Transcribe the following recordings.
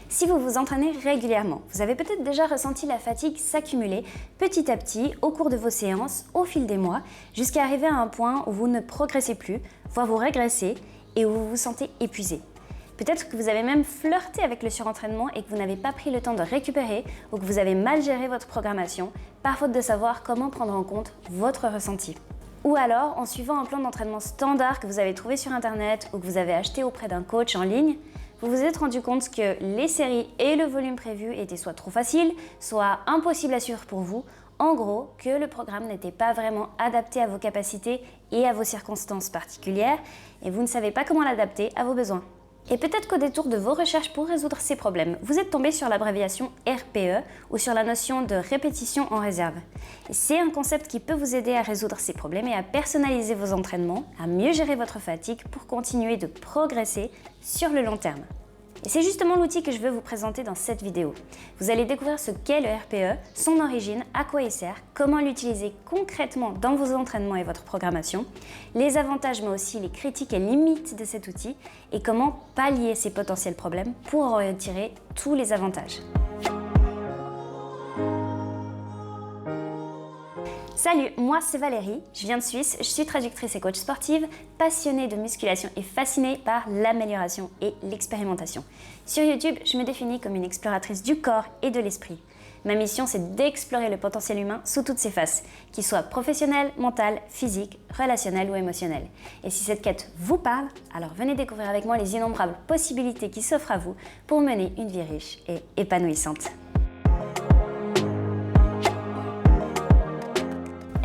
Si vous vous entraînez régulièrement, vous avez peut-être déjà ressenti la fatigue s'accumuler petit à petit au cours de vos séances, au fil des mois, jusqu'à arriver à un point où vous ne progressez plus, voire vous régressez et où vous vous sentez épuisé. Peut-être que vous avez même flirté avec le surentraînement et que vous n'avez pas pris le temps de récupérer ou que vous avez mal géré votre programmation, par faute de savoir comment prendre en compte votre ressenti. Ou alors, en suivant un plan d'entraînement standard que vous avez trouvé sur internet ou que vous avez acheté auprès d'un coach en ligne, vous vous êtes rendu compte que les séries et le volume prévu étaient soit trop faciles, soit impossibles à suivre pour vous. En gros, que le programme n'était pas vraiment adapté à vos capacités et à vos circonstances particulières et vous ne savez pas comment l'adapter à vos besoins. Et peut-être qu'au détour de vos recherches pour résoudre ces problèmes, vous êtes tombé sur l'abréviation RPE ou sur la notion de répétition en réserve. C'est un concept qui peut vous aider à résoudre ces problèmes et à personnaliser vos entraînements, à mieux gérer votre fatigue pour continuer de progresser sur le long terme. Et c'est justement l'outil que je veux vous présenter dans cette vidéo. Vous allez découvrir ce qu'est le RPE, son origine, à quoi il sert, comment l'utiliser concrètement dans vos entraînements et votre programmation, les avantages mais aussi les critiques et limites de cet outil et comment pallier ces potentiels problèmes pour en retirer tous les avantages. Salut, moi c'est Valérie, je viens de Suisse, je suis traductrice et coach sportive, passionnée de musculation et fascinée par l'amélioration et l'expérimentation. Sur YouTube, je me définis comme une exploratrice du corps et de l'esprit. Ma mission, c'est d'explorer le potentiel humain sous toutes ses faces, qu'il soit professionnel, mental, physique, relationnel ou émotionnel. Et si cette quête vous parle, alors venez découvrir avec moi les innombrables possibilités qui s'offrent à vous pour mener une vie riche et épanouissante.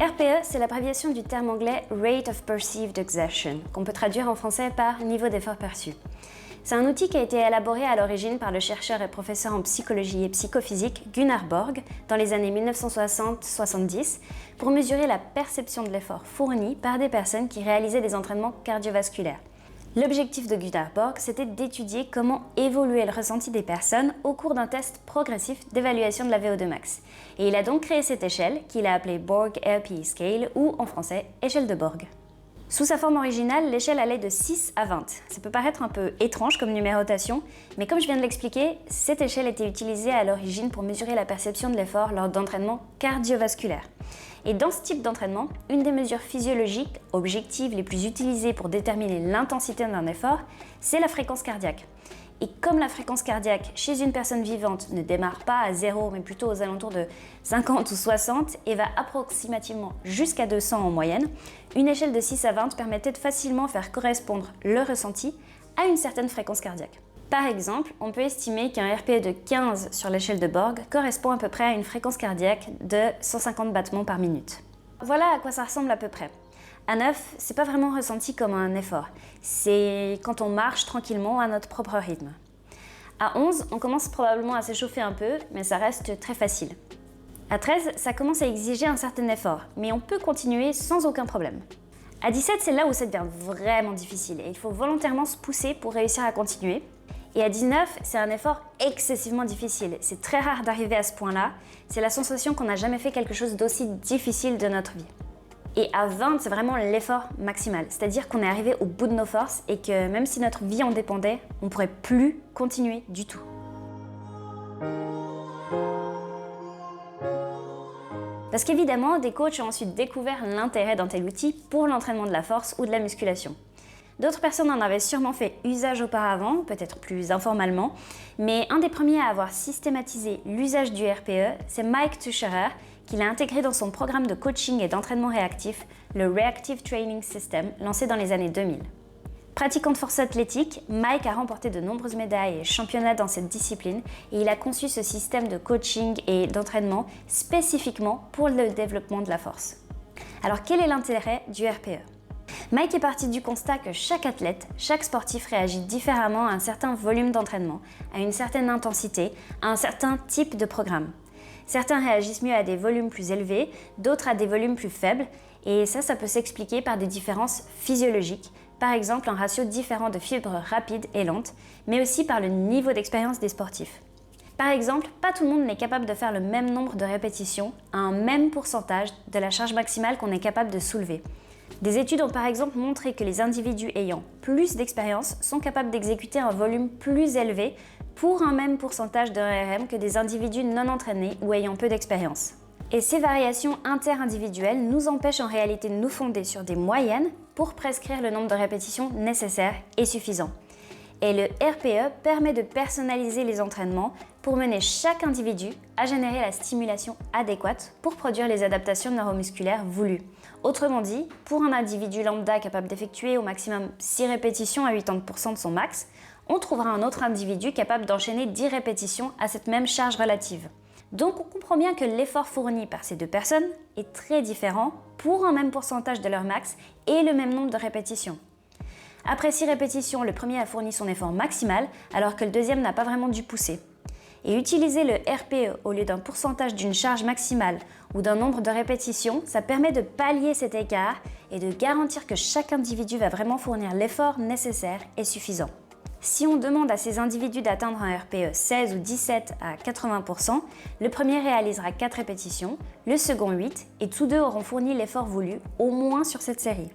RPE, c'est l'abréviation du terme anglais Rate of Perceived Exertion, qu'on peut traduire en français par niveau d'effort perçu. C'est un outil qui a été élaboré à l'origine par le chercheur et professeur en psychologie et psychophysique Gunnar Borg dans les années 1960-70 pour mesurer la perception de l'effort fourni par des personnes qui réalisaient des entraînements cardiovasculaires. L'objectif de Gunnar Borg, c'était d'étudier comment évoluait le ressenti des personnes au cours d'un test progressif d'évaluation de la VO2 max. Et il a donc créé cette échelle, qu'il a appelée Borg RPE Scale, ou en français, échelle de Borg. Sous sa forme originale, l'échelle allait de 6 à 20. Ça peut paraître un peu étrange comme numérotation, mais comme je viens de l'expliquer, cette échelle était utilisée à l'origine pour mesurer la perception de l'effort lors d'entraînements cardiovasculaires. Et dans ce type d'entraînement, une des mesures physiologiques objectives les plus utilisées pour déterminer l'intensité d'un effort, c'est la fréquence cardiaque. Et comme la fréquence cardiaque chez une personne vivante ne démarre pas à 0, mais plutôt aux alentours de 50 ou 60 et va approximativement jusqu'à 200 en moyenne, une échelle de 6 à 20 permettait de facilement faire correspondre le ressenti à une certaine fréquence cardiaque. Par exemple, on peut estimer qu'un RPE de 15 sur l'échelle de Borg correspond à peu près à une fréquence cardiaque de 150 battements par minute. Voilà à quoi ça ressemble à peu près. À 9, c'est pas vraiment ressenti comme un effort. C'est quand on marche tranquillement à notre propre rythme. À 11, on commence probablement à s'échauffer un peu, mais ça reste très facile. À 13, ça commence à exiger un certain effort, mais on peut continuer sans aucun problème. À 17, c'est là où ça devient vraiment difficile et il faut volontairement se pousser pour réussir à continuer. Et à 19, c'est un effort excessivement difficile. C'est très rare d'arriver à ce point-là. C'est la sensation qu'on n'a jamais fait quelque chose d'aussi difficile de notre vie. Et à 20, c'est vraiment l'effort maximal. C'est-à-dire qu'on est arrivé au bout de nos forces et que même si notre vie en dépendait, on ne pourrait plus continuer du tout. Parce qu'évidemment, des coachs ont ensuite découvert l'intérêt d'un tel outil pour l'entraînement de la force ou de la musculation. D'autres personnes en avaient sûrement fait usage auparavant, peut-être plus informellement, mais un des premiers à avoir systématisé l'usage du RPE, c'est Mike Tucherer, qui l'a intégré dans son programme de coaching et d'entraînement réactif, le Reactive Training System, lancé dans les années 2000. Pratiquant de force athlétique, Mike a remporté de nombreuses médailles et championnats dans cette discipline et il a conçu ce système de coaching et d'entraînement spécifiquement pour le développement de la force. Alors quel est l'intérêt du RPE ? Mike est parti du constat que chaque athlète, chaque sportif réagit différemment à un certain volume d'entraînement, à une certaine intensité, à un certain type de programme. Certains réagissent mieux à des volumes plus élevés, d'autres à des volumes plus faibles, et ça peut s'expliquer par des différences physiologiques, par exemple un ratio différent de fibres rapides et lentes, mais aussi par le niveau d'expérience des sportifs. Par exemple, pas tout le monde n'est capable de faire le même nombre de répétitions à un même pourcentage de la charge maximale qu'on est capable de soulever. Des études ont par exemple montré que les individus ayant plus d'expérience sont capables d'exécuter un volume plus élevé pour un même pourcentage de RM que des individus non entraînés ou ayant peu d'expérience. Et ces variations interindividuelles nous empêchent en réalité de nous fonder sur des moyennes pour prescrire le nombre de répétitions nécessaires et suffisant. Et le RPE permet de personnaliser les entraînements pour mener chaque individu à générer la stimulation adéquate pour produire les adaptations neuromusculaires voulues. Autrement dit, pour un individu lambda capable d'effectuer au maximum 6 répétitions à 80% de son max, on trouvera un autre individu capable d'enchaîner 10 répétitions à cette même charge relative. Donc on comprend bien que l'effort fourni par ces deux personnes est très différent pour un même pourcentage de leur max et le même nombre de répétitions. Après 6 répétitions, le premier a fourni son effort maximal alors que le deuxième n'a pas vraiment dû pousser. Et utiliser le RPE au lieu d'un pourcentage d'une charge maximale ou d'un nombre de répétitions, ça permet de pallier cet écart et de garantir que chaque individu va vraiment fournir l'effort nécessaire et suffisant. Si on demande à ces individus d'atteindre un RPE 16 ou 17 à 80%, le premier réalisera 4 répétitions, le second 8 et tous deux auront fourni l'effort voulu au moins sur cette série.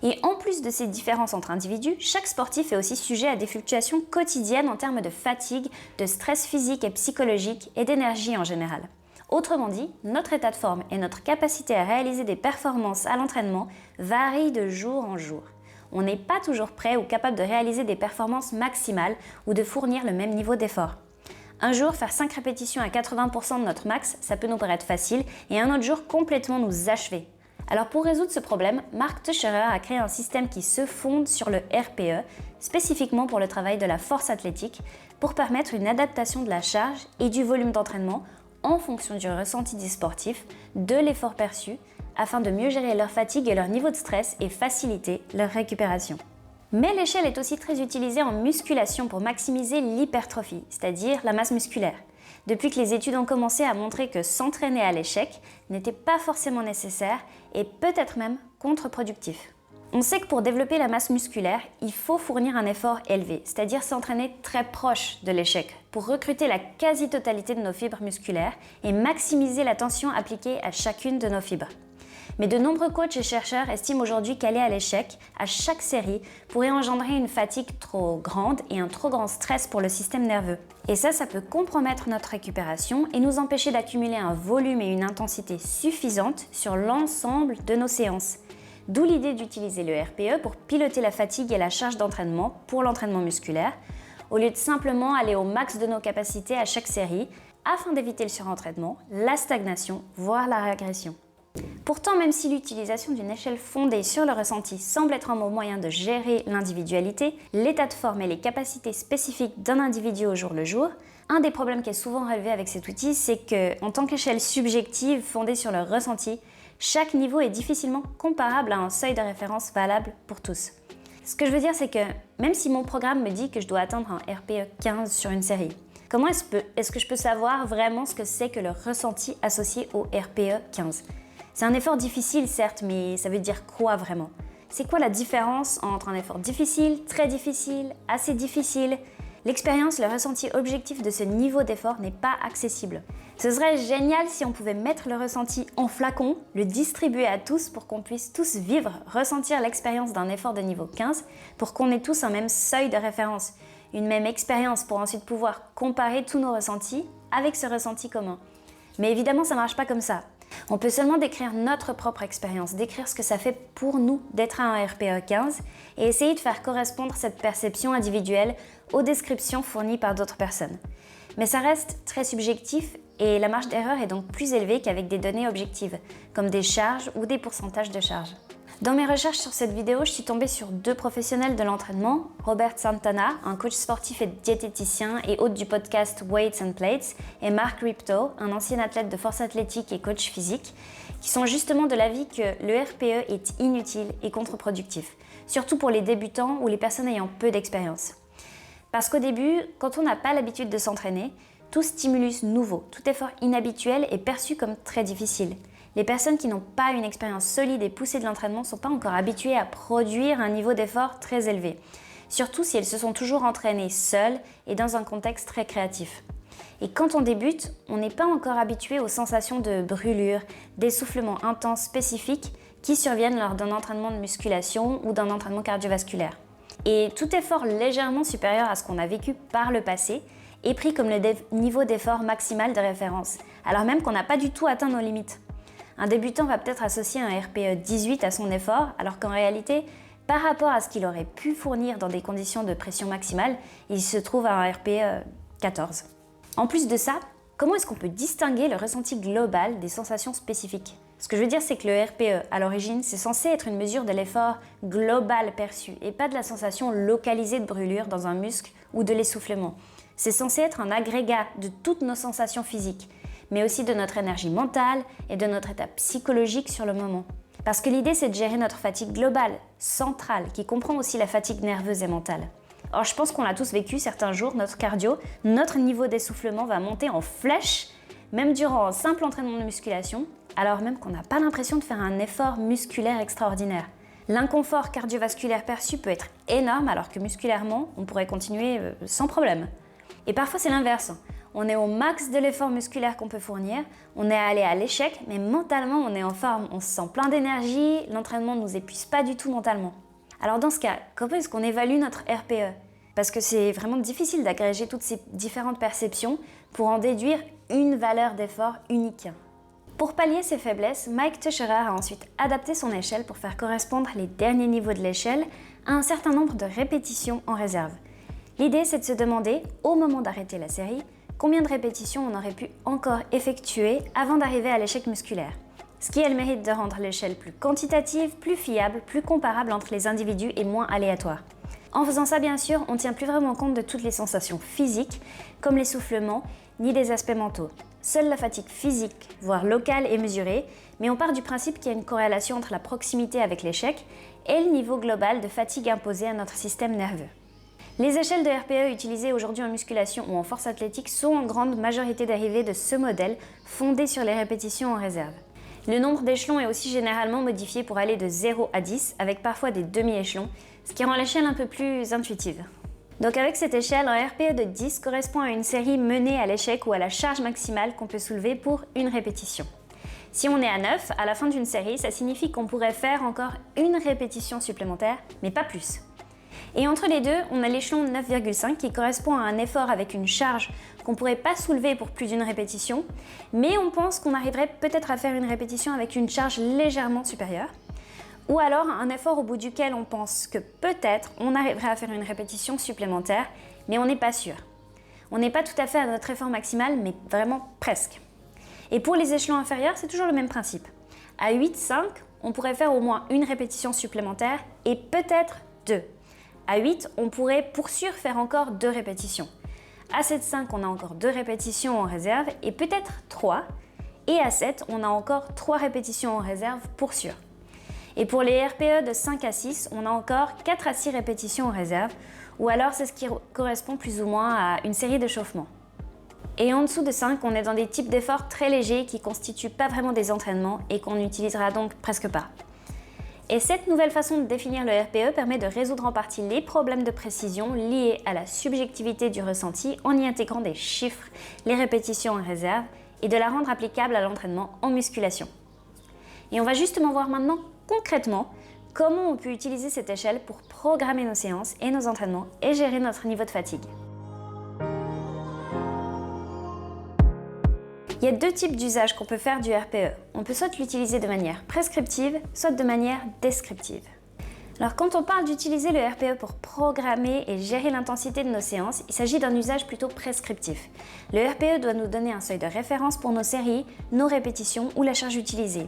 Et en plus de ces différences entre individus, chaque sportif est aussi sujet à des fluctuations quotidiennes en termes de fatigue, de stress physique et psychologique et d'énergie en général. Autrement dit, notre état de forme et notre capacité à réaliser des performances à l'entraînement varient de jour en jour. On n'est pas toujours prêt ou capable de réaliser des performances maximales ou de fournir le même niveau d'effort. Un jour, faire 5 répétitions à 80% de notre max, ça peut nous paraître facile, et un autre jour complètement nous achever. Alors pour résoudre ce problème, Mark Tucherer a créé un système qui se fonde sur le RPE, spécifiquement pour le travail de la force athlétique, pour permettre une adaptation de la charge et du volume d'entraînement en fonction du ressenti des sportifs, de l'effort perçu, afin de mieux gérer leur fatigue et leur niveau de stress et faciliter leur récupération. Mais l'échelle est aussi très utilisée en musculation pour maximiser l'hypertrophie, c'est-à-dire la masse musculaire. Depuis que les études ont commencé à montrer que s'entraîner à l'échec n'était pas forcément nécessaire et peut-être même contre-productif. On sait que pour développer la masse musculaire, il faut fournir un effort élevé, c'est-à-dire s'entraîner très proche de l'échec, pour recruter la quasi-totalité de nos fibres musculaires et maximiser la tension appliquée à chacune de nos fibres. Mais de nombreux coachs et chercheurs estiment aujourd'hui qu'aller à l'échec, à chaque série, pourrait engendrer une fatigue trop grande et un trop grand stress pour le système nerveux. Et ça peut compromettre notre récupération et nous empêcher d'accumuler un volume et une intensité suffisante sur l'ensemble de nos séances. D'où l'idée d'utiliser le RPE pour piloter la fatigue et la charge d'entraînement pour l'entraînement musculaire, au lieu de simplement aller au max de nos capacités à chaque série, afin d'éviter le surentraînement, la stagnation, voire la régression. Pourtant, même si l'utilisation d'une échelle fondée sur le ressenti semble être un bon moyen de gérer l'individualité, l'état de forme et les capacités spécifiques d'un individu au jour le jour, un des problèmes qui est souvent relevé avec cet outil, c'est que, en tant qu'échelle subjective fondée sur le ressenti, chaque niveau est difficilement comparable à un seuil de référence valable pour tous. Ce que je veux dire, c'est que même si mon programme me dit que je dois atteindre un RPE 15 sur une série, comment est-ce que je peux savoir vraiment ce que c'est que le ressenti associé au RPE 15 ? C'est un effort difficile, certes, mais ça veut dire quoi vraiment ? C'est quoi la différence entre un effort difficile, très difficile, assez difficile ? L'expérience, le ressenti objectif de ce niveau d'effort n'est pas accessible. Ce serait génial si on pouvait mettre le ressenti en flacon, le distribuer à tous pour qu'on puisse tous vivre, ressentir l'expérience d'un effort de niveau 15, pour qu'on ait tous un même seuil de référence, une même expérience pour ensuite pouvoir comparer tous nos ressentis avec ce ressenti commun. Mais évidemment, ça ne marche pas comme ça. On peut seulement décrire notre propre expérience, décrire ce que ça fait pour nous d'être à un RPE 15 et essayer de faire correspondre cette perception individuelle aux descriptions fournies par d'autres personnes. Mais ça reste très subjectif et la marge d'erreur est donc plus élevée qu'avec des données objectives, comme des charges ou des pourcentages de charges. Dans mes recherches sur cette vidéo, je suis tombée sur 2 professionnels de l'entraînement, Robert Santana, un coach sportif et diététicien et hôte du podcast Weights and Plates, et Mark Rippetoe, un ancien athlète de force athlétique et coach physique, qui sont justement de l'avis que le RPE est inutile et contre-productif, surtout pour les débutants ou les personnes ayant peu d'expérience. Parce qu'au début, quand on n'a pas l'habitude de s'entraîner, tout stimulus nouveau, tout effort inhabituel est perçu comme très difficile. Les personnes qui n'ont pas une expérience solide et poussée de l'entraînement ne sont pas encore habituées à produire un niveau d'effort très élevé, surtout si elles se sont toujours entraînées seules et dans un contexte très créatif. Et quand on débute, on n'est pas encore habitué aux sensations de brûlure, d'essoufflement intense spécifiques qui surviennent lors d'un entraînement de musculation ou d'un entraînement cardiovasculaire. Et tout effort légèrement supérieur à ce qu'on a vécu par le passé est pris comme le niveau d'effort maximal de référence, alors même qu'on n'a pas du tout atteint nos limites. Un débutant va peut-être associer un RPE 18 à son effort, alors qu'en réalité, par rapport à ce qu'il aurait pu fournir dans des conditions de pression maximale, il se trouve à un RPE 14. En plus de ça, comment est-ce qu'on peut distinguer le ressenti global des sensations spécifiques? Ce que je veux dire, c'est que le RPE, à l'origine, c'est censé être une mesure de l'effort global perçu et pas de la sensation localisée de brûlure dans un muscle ou de l'essoufflement. C'est censé être un agrégat de toutes nos sensations physiques, mais aussi de notre énergie mentale et de notre état psychologique sur le moment. Parce que l'idée, c'est de gérer notre fatigue globale, centrale, qui comprend aussi la fatigue nerveuse et mentale. Or, je pense qu'on l'a tous vécu, certains jours, notre cardio, notre niveau d'essoufflement va monter en flèche, même durant un simple entraînement de musculation, alors même qu'on n'a pas l'impression de faire un effort musculaire extraordinaire. L'inconfort cardiovasculaire perçu peut être énorme, alors que musculairement, on pourrait continuer sans problème. Et parfois, c'est l'inverse. On est au max de l'effort musculaire qu'on peut fournir, on est allé à l'échec, mais mentalement on est en forme, on se sent plein d'énergie, l'entraînement ne nous épuise pas du tout mentalement. Alors dans ce cas, comment est-ce qu'on évalue notre RPE? Parce que c'est vraiment difficile d'agréger toutes ces différentes perceptions pour en déduire une valeur d'effort unique. Pour pallier ces faiblesses, Mike Tucherer a ensuite adapté son échelle pour faire correspondre les derniers niveaux de l'échelle à un certain nombre de répétitions en réserve. L'idée, c'est de se demander, au moment d'arrêter la série, combien de répétitions on aurait pu encore effectuer avant d'arriver à l'échec musculaire. Ce qui a le mérite de rendre l'échelle plus quantitative, plus fiable, plus comparable entre les individus et moins aléatoire. En faisant ça, bien sûr, on ne tient plus vraiment compte de toutes les sensations physiques, comme l'essoufflement, ni des aspects mentaux. Seule la fatigue physique, voire locale, est mesurée, mais on part du principe qu'il y a une corrélation entre la proximité avec l'échec et le niveau global de fatigue imposé à notre système nerveux. Les échelles de RPE utilisées aujourd'hui en musculation ou en force athlétique sont en grande majorité dérivées de ce modèle fondé sur les répétitions en réserve. Le nombre d'échelons est aussi généralement modifié pour aller de 0 à 10, avec parfois des demi-échelons, ce qui rend l'échelle un peu plus intuitive. Donc avec cette échelle, un RPE de 10 correspond à une série menée à l'échec ou à la charge maximale qu'on peut soulever pour une répétition. Si on est à 9, à la fin d'une série, ça signifie qu'on pourrait faire encore une répétition supplémentaire, mais pas plus. Et entre les deux, on a l'échelon 9,5 qui correspond à un effort avec une charge qu'on ne pourrait pas soulever pour plus d'une répétition, mais on pense qu'on arriverait peut-être à faire une répétition avec une charge légèrement supérieure. Ou alors un effort au bout duquel on pense que peut-être on arriverait à faire une répétition supplémentaire, mais on n'est pas sûr. On n'est pas tout à fait à notre effort maximal, mais vraiment presque. Et pour les échelons inférieurs, c'est toujours le même principe. À 8,5, on pourrait faire au moins une répétition supplémentaire et peut-être deux. À 8, on pourrait pour sûr faire encore 2 répétitions. À 7,5, on a encore 2 répétitions en réserve et peut-être 3. Et à 7, on a encore 3 répétitions en réserve pour sûr. Et pour les RPE de 5 à 6, on a encore 4 à 6 répétitions en réserve, ou alors c'est ce qui correspond plus ou moins à une série d'échauffements. Et en dessous de 5, on est dans des types d'efforts très légers qui ne constituent pas vraiment des entraînements et qu'on n'utilisera donc presque pas. Et cette nouvelle façon de définir le RPE permet de résoudre en partie les problèmes de précision liés à la subjectivité du ressenti en y intégrant des chiffres, les répétitions en réserve, et de la rendre applicable à l'entraînement en musculation. Et on va justement voir maintenant concrètement comment on peut utiliser cette échelle pour programmer nos séances et nos entraînements et gérer notre niveau de fatigue. Il y a 2 types d'usages qu'on peut faire du RPE. On peut soit l'utiliser de manière prescriptive, soit de manière descriptive. Alors quand on parle d'utiliser le RPE pour programmer et gérer l'intensité de nos séances, il s'agit d'un usage plutôt prescriptif. Le RPE doit nous donner un seuil de référence pour nos séries, nos répétitions ou la charge utilisée.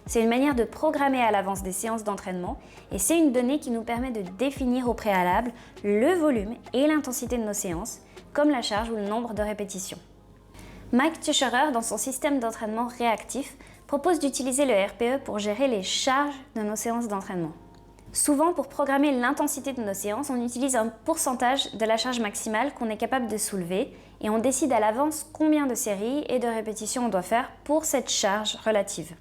C'est une manière de programmer à l'avance des séances d'entraînement et c'est une donnée qui nous permet de définir au préalable le volume et l'intensité de nos séances, comme la charge ou le nombre de répétitions. Mike Tucherer, dans son système d'entraînement réactif, propose d'utiliser le RPE pour gérer les charges de nos séances d'entraînement. Souvent, pour programmer l'intensité de nos séances, on utilise un pourcentage de la charge maximale qu'on est capable de soulever et on décide à l'avance combien de séries et de répétitions on doit faire pour cette charge relative.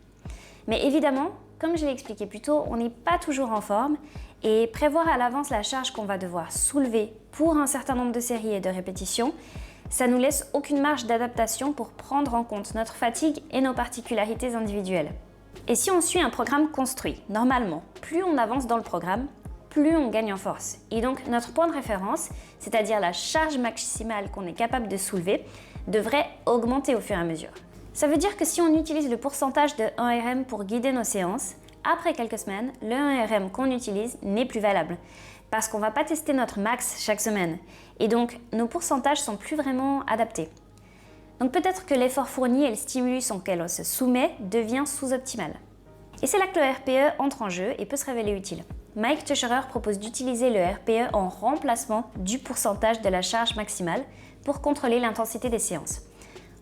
Mais évidemment, comme je l'ai expliqué plus tôt, on n'est pas toujours en forme et prévoir à l'avance la charge qu'on va devoir soulever pour un certain nombre de séries et de répétitions, ça nous laisse aucune marge d'adaptation pour prendre en compte notre fatigue et nos particularités individuelles. Et si on suit un programme construit, normalement, plus on avance dans le programme, plus on gagne en force. Et donc notre point de référence, c'est-à-dire la charge maximale qu'on est capable de soulever, devrait augmenter au fur et à mesure. Ça veut dire que si on utilise le pourcentage de 1RM pour guider nos séances, après quelques semaines, le 1RM qu'on utilise n'est plus valable parce qu'on ne va pas tester notre max chaque semaine et donc nos pourcentages sont plus vraiment adaptés. Donc peut-être que l'effort fourni et le stimulus auquel on se soumet devient sous-optimal. Et c'est là que le RPE entre en jeu et peut se révéler utile. Mike Tucherer propose d'utiliser le RPE en remplacement du pourcentage de la charge maximale pour contrôler l'intensité des séances.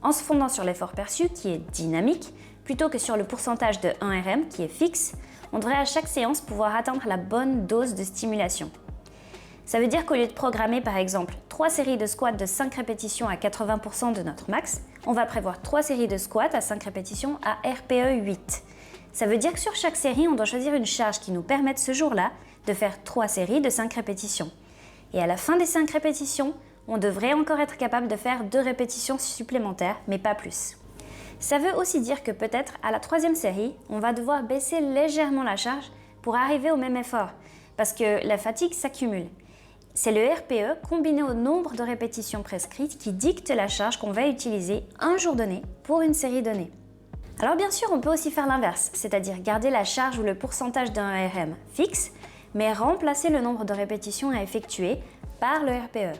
En se fondant sur l'effort perçu qui est dynamique, plutôt que sur le pourcentage de 1RM qui est fixe, on devrait à chaque séance pouvoir atteindre la bonne dose de stimulation. Ça veut dire qu'au lieu de programmer par exemple 3 séries de squats de 5 répétitions à 80% de notre max, on va prévoir 3 séries de squats à 5 répétitions à RPE 8. Ça veut dire que sur chaque série, on doit choisir une charge qui nous permette ce jour-là de faire 3 séries de 5 répétitions. Et à la fin des 5 répétitions, on devrait encore être capable de faire 2 répétitions supplémentaires, mais pas plus. Ça veut aussi dire que peut-être à la 3e série, on va devoir baisser légèrement la charge pour arriver au même effort, parce que la fatigue s'accumule. C'est le RPE combiné au nombre de répétitions prescrites qui dicte la charge qu'on va utiliser un jour donné pour une série donnée. Alors bien sûr, on peut aussi faire l'inverse, c'est-à-dire garder la charge ou le pourcentage d'un RM fixe, mais remplacer le nombre de répétitions à effectuer par le RPE.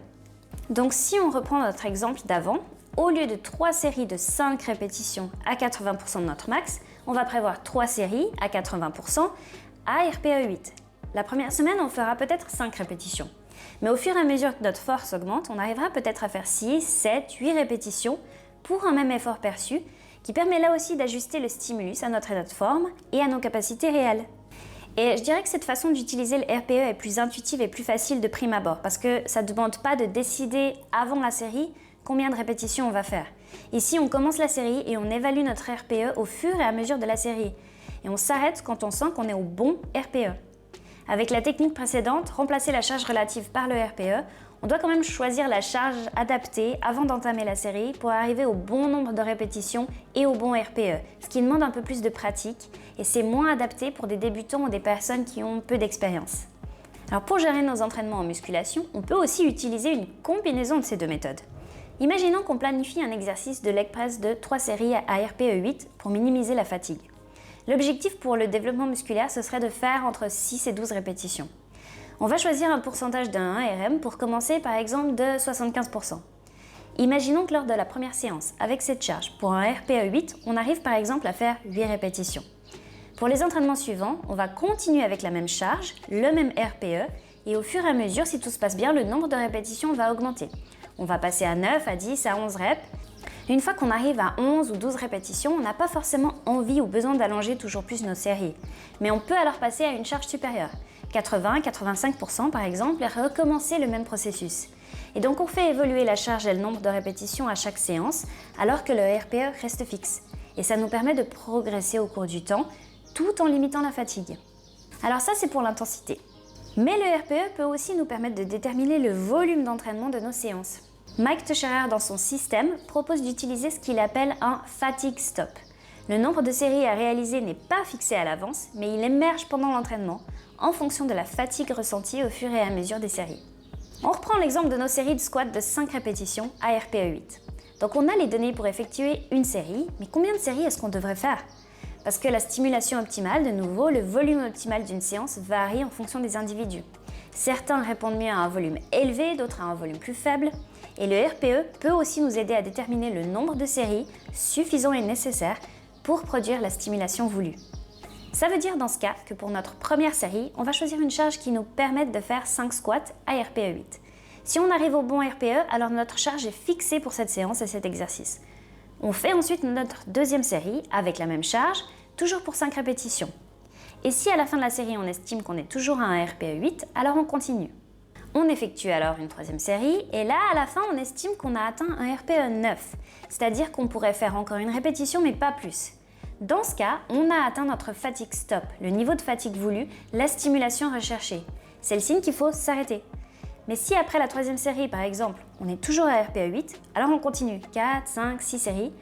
Donc si on reprend notre exemple d'avant, au lieu de 3 séries de 5 répétitions à 80% de notre max, on va prévoir 3 séries à 80% à RPE 8. La première semaine, on fera peut-être 5 répétitions. Mais au fur et à mesure que notre force augmente, on arrivera peut-être à faire 6, 7, 8 répétitions pour un même effort perçu qui permet là aussi d'ajuster le stimulus à notre état de forme et à nos capacités réelles. Et je dirais que cette façon d'utiliser le RPE est plus intuitive et plus facile de prime abord parce que ça ne demande pas de décider avant la série combien de répétitions on va faire. Ici, on commence la série et on évalue notre RPE au fur et à mesure de la série. Et on s'arrête quand on sent qu'on est au bon RPE. Avec la technique précédente, remplacer la charge relative par le RPE, on doit quand même choisir la charge adaptée avant d'entamer la série pour arriver au bon nombre de répétitions et au bon RPE, ce qui demande un peu plus de pratique et c'est moins adapté pour des débutants ou des personnes qui ont peu d'expérience. Alors pour gérer nos entraînements en musculation, on peut aussi utiliser une combinaison de ces deux méthodes. Imaginons qu'on planifie un exercice de leg press de 3 séries à RPE 8 pour minimiser la fatigue. L'objectif pour le développement musculaire, ce serait de faire entre 6 et 12 répétitions. On va choisir un pourcentage de 1 RM pour commencer par exemple de 75%. Imaginons que lors de la première séance, avec cette charge, pour un RPE 8, on arrive par exemple à faire 8 répétitions. Pour les entraînements suivants, on va continuer avec la même charge, le même RPE, et au fur et à mesure, si tout se passe bien, le nombre de répétitions va augmenter. On va passer à 9, à 10, à 11 reps. Une fois qu'on arrive à 11 ou 12 répétitions, on n'a pas forcément envie ou besoin d'allonger toujours plus nos séries. Mais on peut alors passer à une charge supérieure, 80-85% par exemple, et recommencer le même processus. Et donc on fait évoluer la charge et le nombre de répétitions à chaque séance, alors que le RPE reste fixe. Et ça nous permet de progresser au cours du temps, tout en limitant la fatigue. Alors ça, c'est pour l'intensité. Mais le RPE peut aussi nous permettre de déterminer le volume d'entraînement de nos séances. Mike Tucherer, dans son système, propose d'utiliser ce qu'il appelle un fatigue stop. Le nombre de séries à réaliser n'est pas fixé à l'avance, mais il émerge pendant l'entraînement, en fonction de la fatigue ressentie au fur et à mesure des séries. On reprend l'exemple de nos séries de squats de 5 répétitions à RPE 8. Donc on a les données pour effectuer une série, mais combien de séries est-ce qu'on devrait faire ? Parce que la stimulation optimale, de nouveau, le volume optimal d'une séance varie en fonction des individus. Certains répondent mieux à un volume élevé, d'autres à un volume plus faible. Et le RPE peut aussi nous aider à déterminer le nombre de séries suffisant et nécessaire pour produire la stimulation voulue. Ça veut dire dans ce cas que pour notre première série, on va choisir une charge qui nous permette de faire 5 squats à RPE 8. Si on arrive au bon RPE, alors notre charge est fixée pour cette séance et cet exercice. On fait ensuite notre deuxième série avec la même charge, toujours pour 5 répétitions. Et si à la fin de la série on estime qu'on est toujours à un RPE 8, alors on continue. On effectue alors une troisième série et là à la fin on estime qu'on a atteint un RPE 9, c'est-à-dire qu'on pourrait faire encore une répétition mais pas plus. Dans ce cas, on a atteint notre fatigue stop, le niveau de fatigue voulu, la stimulation recherchée. C'est le signe qu'il faut s'arrêter. Mais si après la troisième série, par exemple, on est toujours à RPE 8, alors on continue 4, 5, 6 séries,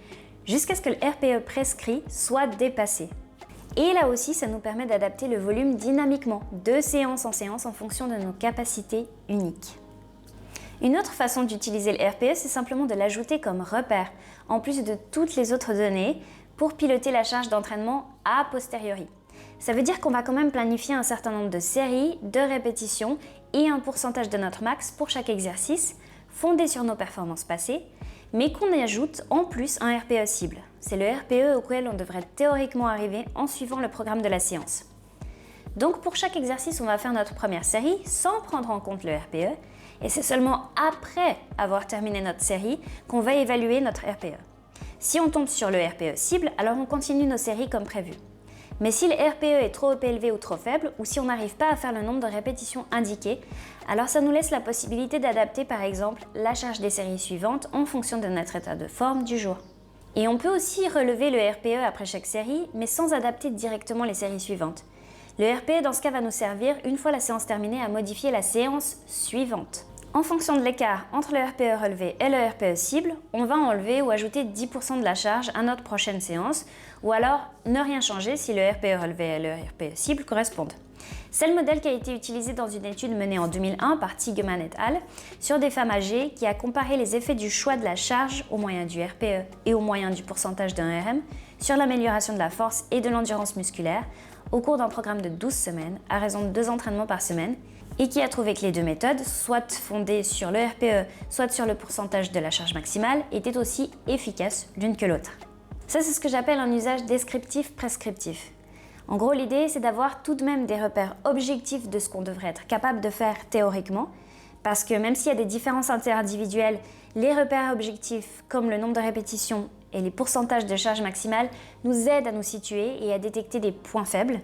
jusqu'à ce que le RPE prescrit soit dépassé. Et là aussi, ça nous permet d'adapter le volume dynamiquement, de séance en séance, en fonction de nos capacités uniques. Une autre façon d'utiliser le RPE, c'est simplement de l'ajouter comme repère, en plus de toutes les autres données, pour piloter la charge d'entraînement a posteriori. Ça veut dire qu'on va quand même planifier un certain nombre de séries, de répétitions et un pourcentage de notre max pour chaque exercice, fondé sur nos performances passées, mais qu'on ajoute en plus un RPE cible. C'est le RPE auquel on devrait théoriquement arriver en suivant le programme de la séance. Donc pour chaque exercice, on va faire notre première série sans prendre en compte le RPE, et c'est seulement après avoir terminé notre série qu'on va évaluer notre RPE. Si on tombe sur le RPE cible, alors on continue nos séries comme prévu. Mais si le RPE est trop élevé ou trop faible, ou si on n'arrive pas à faire le nombre de répétitions indiquées, alors ça nous laisse la possibilité d'adapter par exemple la charge des séries suivantes en fonction de notre état de forme du jour. Et on peut aussi relever le RPE après chaque série, mais sans adapter directement les séries suivantes. Le RPE dans ce cas va nous servir, une fois la séance terminée, à modifier la séance suivante. En fonction de l'écart entre le RPE relevé et le RPE cible, on va enlever ou ajouter 10% de la charge à notre prochaine séance, ou alors ne rien changer si le RPE relevé et le RPE cible correspondent. C'est le modèle qui a été utilisé dans une étude menée en 2001 par Tiggemann et al. Sur des femmes âgées qui a comparé les effets du choix de la charge au moyen du RPE et au moyen du pourcentage d'un RM sur l'amélioration de la force et de l'endurance musculaire au cours d'un programme de 12 semaines à raison de 2 entraînements par semaine, et qui a trouvé que les deux méthodes, soit fondées sur le RPE, soit sur le pourcentage de la charge maximale, étaient aussi efficaces l'une que l'autre. Ça, c'est ce que j'appelle un usage descriptif-prescriptif. En gros, l'idée, c'est d'avoir tout de même des repères objectifs de ce qu'on devrait être capable de faire théoriquement, parce que même s'il y a des différences interindividuelles, les repères objectifs, comme le nombre de répétitions et les pourcentages de charge maximale, nous aident à nous situer et à détecter des points faibles.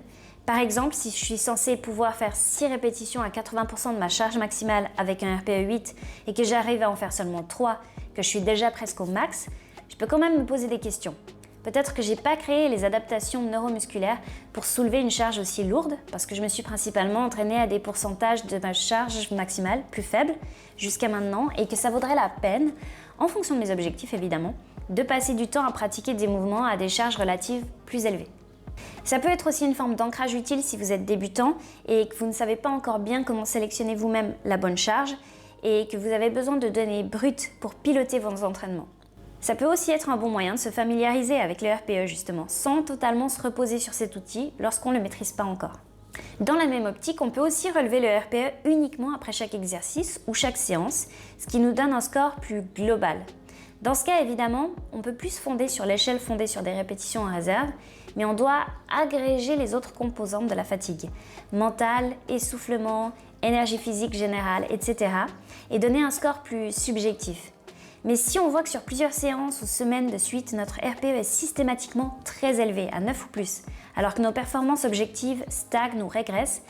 Par exemple, si je suis censée pouvoir faire 6 répétitions à 80% de ma charge maximale avec un RPE 8 et que j'arrive à en faire seulement 3, que je suis déjà presque au max, je peux quand même me poser des questions. Peut-être que j'ai pas créé les adaptations neuromusculaires pour soulever une charge aussi lourde, parce que je me suis principalement entraînée à des pourcentages de ma charge maximale plus faibles jusqu'à maintenant, et que ça vaudrait la peine, en fonction de mes objectifs évidemment, de passer du temps à pratiquer des mouvements à des charges relatives plus élevées. Ça peut être aussi une forme d'ancrage utile si vous êtes débutant et que vous ne savez pas encore bien comment sélectionner vous-même la bonne charge et que vous avez besoin de données brutes pour piloter vos entraînements. Ça peut aussi être un bon moyen de se familiariser avec le RPE justement, sans totalement se reposer sur cet outil lorsqu'on ne le maîtrise pas encore. Dans la même optique, on peut aussi relever le RPE uniquement après chaque exercice ou chaque séance, ce qui nous donne un score plus global. Dans ce cas, évidemment, on peut plus se fonder sur l'échelle fondée sur des répétitions en réserve, mais on doit agréger les autres composantes de la fatigue, mentale, essoufflement, énergie physique générale, etc., et donner un score plus subjectif. Mais si on voit que sur plusieurs séances ou semaines de suite, notre RPE est systématiquement très élevé, à 9 ou plus, alors que nos performances objectives stagnent ou régressent,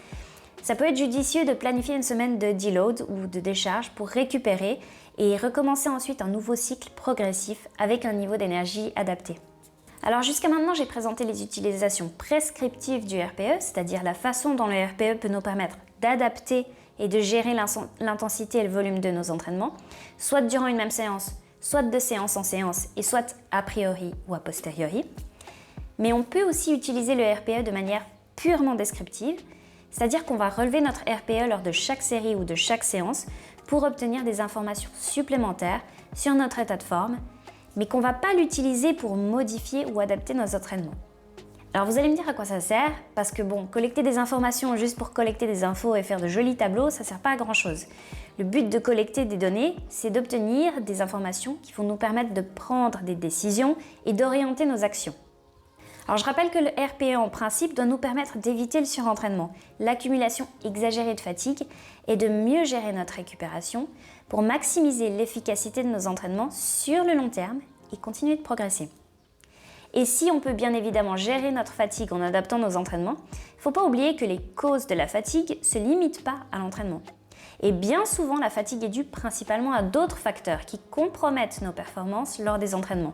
ça peut être judicieux de planifier une semaine de deload ou de décharge pour récupérer et recommencer ensuite un nouveau cycle progressif avec un niveau d'énergie adapté. Alors jusqu'à maintenant, j'ai présenté les utilisations prescriptives du RPE, c'est-à-dire la façon dont le RPE peut nous permettre d'adapter et de gérer l'intensité et le volume de nos entraînements, soit durant une même séance, soit de séance en séance, et soit a priori ou a posteriori. Mais on peut aussi utiliser le RPE de manière purement descriptive, c'est-à-dire qu'on va relever notre RPE lors de chaque série ou de chaque séance pour obtenir des informations supplémentaires sur notre état de forme, mais qu'on ne va pas l'utiliser pour modifier ou adapter nos entraînements. Alors vous allez me dire à quoi ça sert, parce que collecter des informations juste pour collecter des infos et faire de jolis tableaux, ça ne sert pas à grand chose. Le but de collecter des données, c'est d'obtenir des informations qui vont nous permettre de prendre des décisions et d'orienter nos actions. Alors je rappelle que le RPE en principe doit nous permettre d'éviter le surentraînement, l'accumulation exagérée de fatigue et de mieux gérer notre récupération pour maximiser l'efficacité de nos entraînements sur le long terme et continuer de progresser. Et si on peut bien évidemment gérer notre fatigue en adaptant nos entraînements, il ne faut pas oublier que les causes de la fatigue ne se limitent pas à l'entraînement. Et bien souvent, la fatigue est due principalement à d'autres facteurs qui compromettent nos performances lors des entraînements.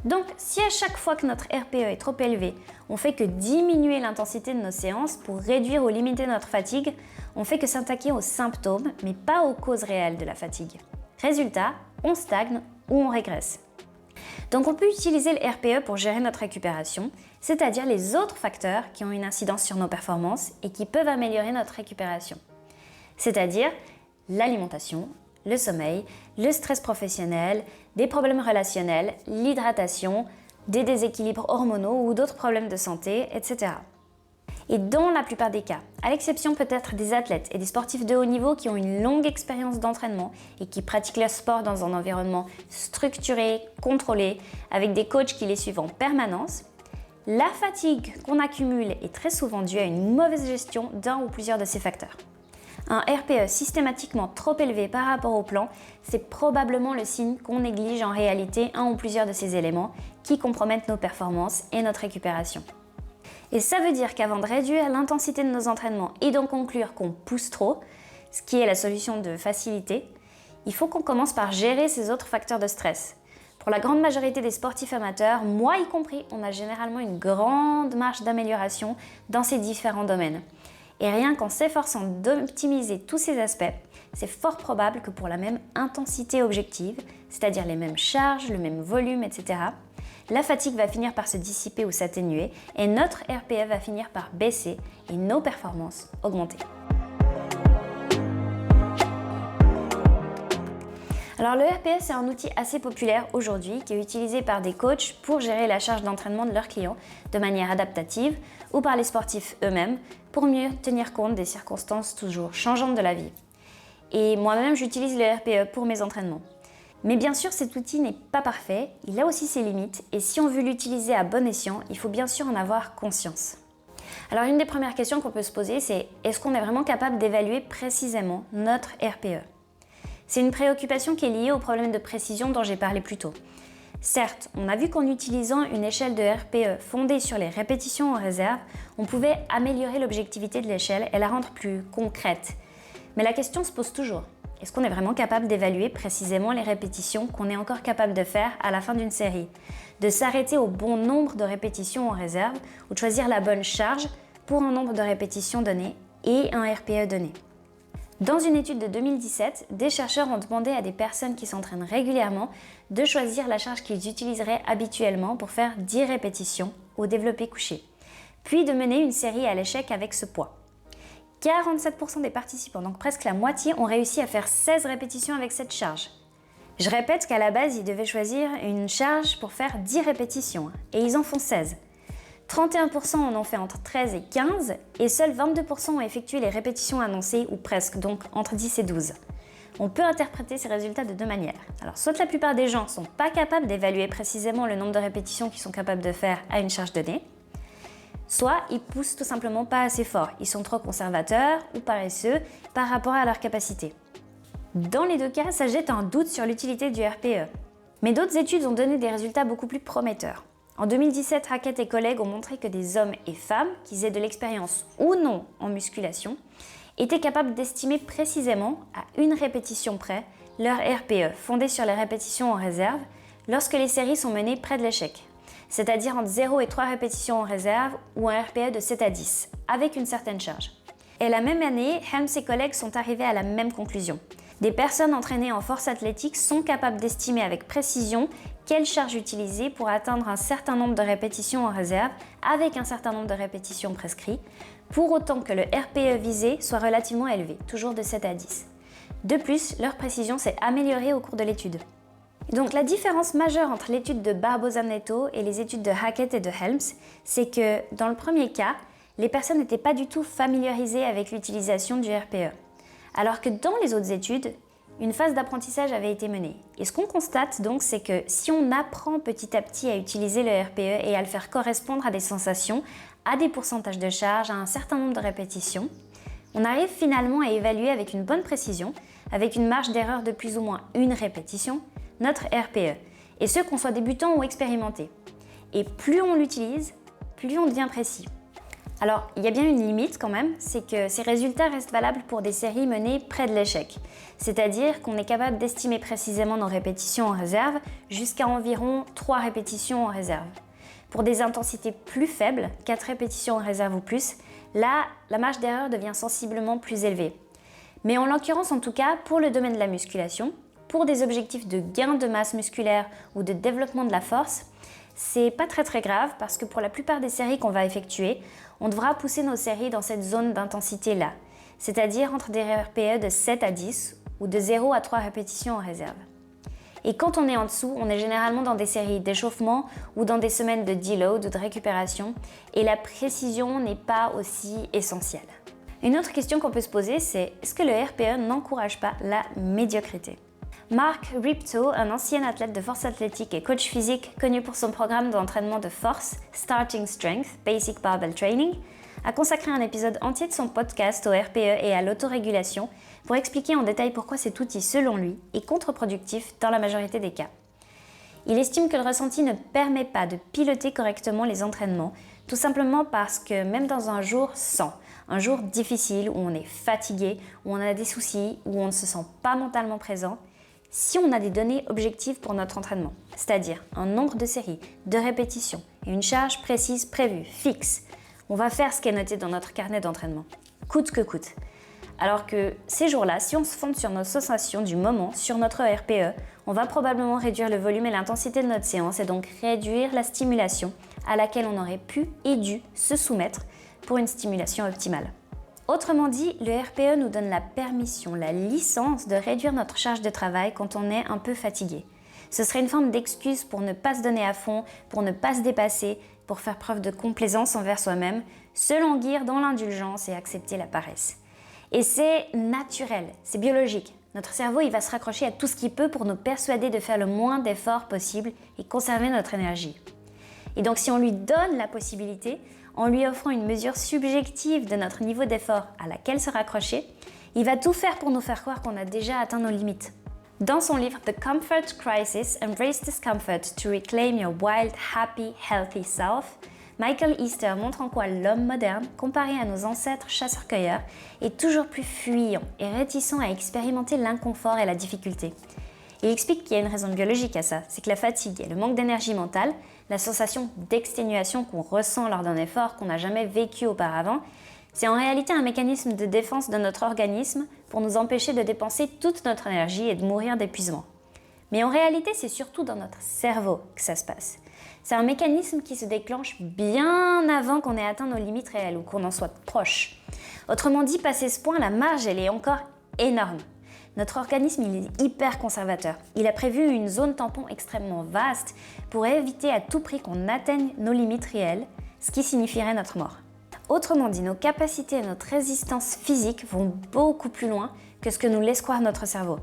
Donc, si à chaque fois que notre RPE est trop élevé, on fait que diminuer l'intensité de nos séances pour réduire ou limiter notre fatigue, on fait que s'attaquer aux symptômes, mais pas aux causes réelles de la fatigue. Résultat, on stagne ou on régresse. Donc on peut utiliser le RPE pour gérer notre récupération, c'est-à-dire les autres facteurs qui ont une incidence sur nos performances et qui peuvent améliorer notre récupération. C'est-à-dire l'alimentation, le sommeil, le stress professionnel, des problèmes relationnels, l'hydratation, des déséquilibres hormonaux ou d'autres problèmes de santé, etc. Et dans la plupart des cas, à l'exception peut-être des athlètes et des sportifs de haut niveau qui ont une longue expérience d'entraînement et qui pratiquent leur sport dans un environnement structuré, contrôlé, avec des coachs qui les suivent en permanence, la fatigue qu'on accumule est très souvent due à une mauvaise gestion d'un ou plusieurs de ces facteurs. Un RPE systématiquement trop élevé par rapport au plan, c'est probablement le signe qu'on néglige en réalité un ou plusieurs de ces éléments qui compromettent nos performances et notre récupération. Et ça veut dire qu'avant de réduire l'intensité de nos entraînements et d'en conclure qu'on pousse trop, ce qui est la solution de facilité, il faut qu'on commence par gérer ces autres facteurs de stress. Pour la grande majorité des sportifs amateurs, moi y compris, on a généralement une grande marge d'amélioration dans ces différents domaines. Et rien qu'en s'efforçant d'optimiser tous ces aspects, c'est fort probable que pour la même intensité objective, c'est-à-dire les mêmes charges, le même volume, etc., la fatigue va finir par se dissiper ou s'atténuer et notre RPE va finir par baisser et nos performances augmenter. Alors le RPE, c'est un outil assez populaire aujourd'hui qui est utilisé par des coachs pour gérer la charge d'entraînement de leurs clients de manière adaptative ou par les sportifs eux-mêmes pour mieux tenir compte des circonstances toujours changeantes de la vie. Et moi-même, j'utilise le RPE pour mes entraînements. Mais bien sûr, cet outil n'est pas parfait, il a aussi ses limites et si on veut l'utiliser à bon escient, il faut bien sûr en avoir conscience. Alors une des premières questions qu'on peut se poser, c'est est-ce qu'on est vraiment capable d'évaluer précisément notre RPE ? C'est une préoccupation qui est liée au problème de précision dont j'ai parlé plus tôt. Certes, on a vu qu'en utilisant une échelle de RPE fondée sur les répétitions en réserve, on pouvait améliorer l'objectivité de l'échelle et la rendre plus concrète. Mais la question se pose toujours. Est-ce qu'on est vraiment capable d'évaluer précisément les répétitions qu'on est encore capable de faire à la fin d'une série? De s'arrêter au bon nombre de répétitions en réserve ou de choisir la bonne charge pour un nombre de répétitions donné et un RPE donné? Dans une étude de 2017, des chercheurs ont demandé à des personnes qui s'entraînent régulièrement de choisir la charge qu'ils utiliseraient habituellement pour faire 10 répétitions au développé couché, puis de mener une série à l'échec avec ce poids. 47% des participants, donc presque la moitié, ont réussi à faire 16 répétitions avec cette charge. Je répète qu'à la base, ils devaient choisir une charge pour faire 10 répétitions, et ils en font 16. 31% en ont fait entre 13 et 15, et seuls 22% ont effectué les répétitions annoncées, ou presque, donc entre 10 et 12. On peut interpréter ces résultats de deux manières. Alors, soit la plupart des gens ne sont pas capables d'évaluer précisément le nombre de répétitions qu'ils sont capables de faire à une charge donnée, soit ils poussent tout simplement pas assez fort, ils sont trop conservateurs ou paresseux par rapport à leur capacité. Dans les deux cas, ça jette un doute sur l'utilité du RPE. Mais d'autres études ont donné des résultats beaucoup plus prometteurs. En 2017, Hackett et collègues ont montré que des hommes et femmes, qu'ils aient de l'expérience ou non en musculation, étaient capables d'estimer précisément, à une répétition près, leur RPE, fondé sur les répétitions en réserve, lorsque les séries sont menées près de l'échec, c'est-à-dire entre 0 et 3 répétitions en réserve ou un RPE de 7 à 10, avec une certaine charge. Et la même année, Helms et collègues sont arrivés à la même conclusion. Des personnes entraînées en force athlétique sont capables d'estimer avec précision quelle charge utiliser pour atteindre un certain nombre de répétitions en réserve avec un certain nombre de répétitions prescrits, pour autant que le RPE visé soit relativement élevé, toujours de 7 à 10. De plus, leur précision s'est améliorée au cours de l'étude. Donc la différence majeure entre l'étude de Barbosa-Neto et les études de Hackett et de Helms, c'est que dans le premier cas, les personnes n'étaient pas du tout familiarisées avec l'utilisation du RPE. Alors que dans les autres études, une phase d'apprentissage avait été menée. Et ce qu'on constate donc, c'est que si on apprend petit à petit à utiliser le RPE et à le faire correspondre à des sensations, à des pourcentages de charge, à un certain nombre de répétitions, on arrive finalement à évaluer avec une bonne précision, avec une marge d'erreur de plus ou moins une répétition, notre RPE, et ce qu'on soit débutant ou expérimenté. Et plus on l'utilise, plus on devient précis. Alors, il y a bien une limite quand même, c'est que ces résultats restent valables pour des séries menées près de l'échec. C'est-à-dire qu'on est capable d'estimer précisément nos répétitions en réserve jusqu'à environ 3 répétitions en réserve. Pour des intensités plus faibles, 4 répétitions en réserve ou plus, là, la marge d'erreur devient sensiblement plus élevée. Mais en l'occurrence, en tout cas, pour le domaine de la musculation, pour des objectifs de gain de masse musculaire ou de développement de la force, c'est pas très grave parce que pour la plupart des séries qu'on va effectuer, on devra pousser nos séries dans cette zone d'intensité-là, c'est-à-dire entre des RPE de 7 à 10 ou de 0 à 3 répétitions en réserve. Et quand on est en dessous, on est généralement dans des séries d'échauffement ou dans des semaines de deload ou de récupération, et la précision n'est pas aussi essentielle. Une autre question qu'on peut se poser, c'est est-ce que le RPE n'encourage pas la médiocrité ? Mark Rippetoe, un ancien athlète de force athlétique et coach physique connu pour son programme d'entraînement de force Starting Strength, Basic Barbell Training, a consacré un épisode entier de son podcast au RPE et à l'autorégulation pour expliquer en détail pourquoi cet outil, selon lui, est contre-productif dans la majorité des cas. Il estime que le ressenti ne permet pas de piloter correctement les entraînements, tout simplement parce que même dans un jour sans, un jour difficile où on est fatigué, où on a des soucis, où on ne se sent pas mentalement présent, si on a des données objectives pour notre entraînement, c'est-à-dire un nombre de séries, de répétitions et une charge précise prévue, fixe, on va faire ce qui est noté dans notre carnet d'entraînement, coûte que coûte. Alors que ces jours-là, si on se fonde sur nos sensations du moment, sur notre RPE, on va probablement réduire le volume et l'intensité de notre séance et donc réduire la stimulation à laquelle on aurait pu et dû se soumettre pour une stimulation optimale. Autrement dit, le RPE nous donne la permission, la licence de réduire notre charge de travail quand on est un peu fatigué. Ce serait une forme d'excuse pour ne pas se donner à fond, pour ne pas se dépasser, pour faire preuve de complaisance envers soi-même, se languir dans l'indulgence et accepter la paresse. Et c'est naturel, c'est biologique. Notre cerveau, il va se raccrocher à tout ce qu'il peut pour nous persuader de faire le moins d'efforts possible et conserver notre énergie. Et donc si on lui donne la possibilité, en lui offrant une mesure subjective de notre niveau d'effort à laquelle se raccrocher, il va tout faire pour nous faire croire qu'on a déjà atteint nos limites. Dans son livre The Comfort Crisis, Embrace Discomfort to Reclaim Your Wild, Happy, Healthy Self, Michael Easter montre en quoi l'homme moderne, comparé à nos ancêtres chasseurs-cueilleurs, est toujours plus fuyant et réticent à expérimenter l'inconfort et la difficulté. Il explique qu'il y a une raison biologique à ça, c'est que la fatigue et le manque d'énergie mentale, la sensation d'exténuation qu'on ressent lors d'un effort qu'on n'a jamais vécu auparavant, c'est en réalité un mécanisme de défense de notre organisme pour nous empêcher de dépenser toute notre énergie et de mourir d'épuisement. Mais en réalité, c'est surtout dans notre cerveau que ça se passe. C'est un mécanisme qui se déclenche bien avant qu'on ait atteint nos limites réelles ou qu'on en soit proche. Autrement dit, passé ce point, la marge, elle est encore énorme. Notre organisme, il est hyper conservateur. Il a prévu une zone tampon extrêmement vaste pour éviter à tout prix qu'on atteigne nos limites réelles, ce qui signifierait notre mort. Autrement dit, nos capacités et notre résistance physique vont beaucoup plus loin que ce que nous laisse croire notre cerveau.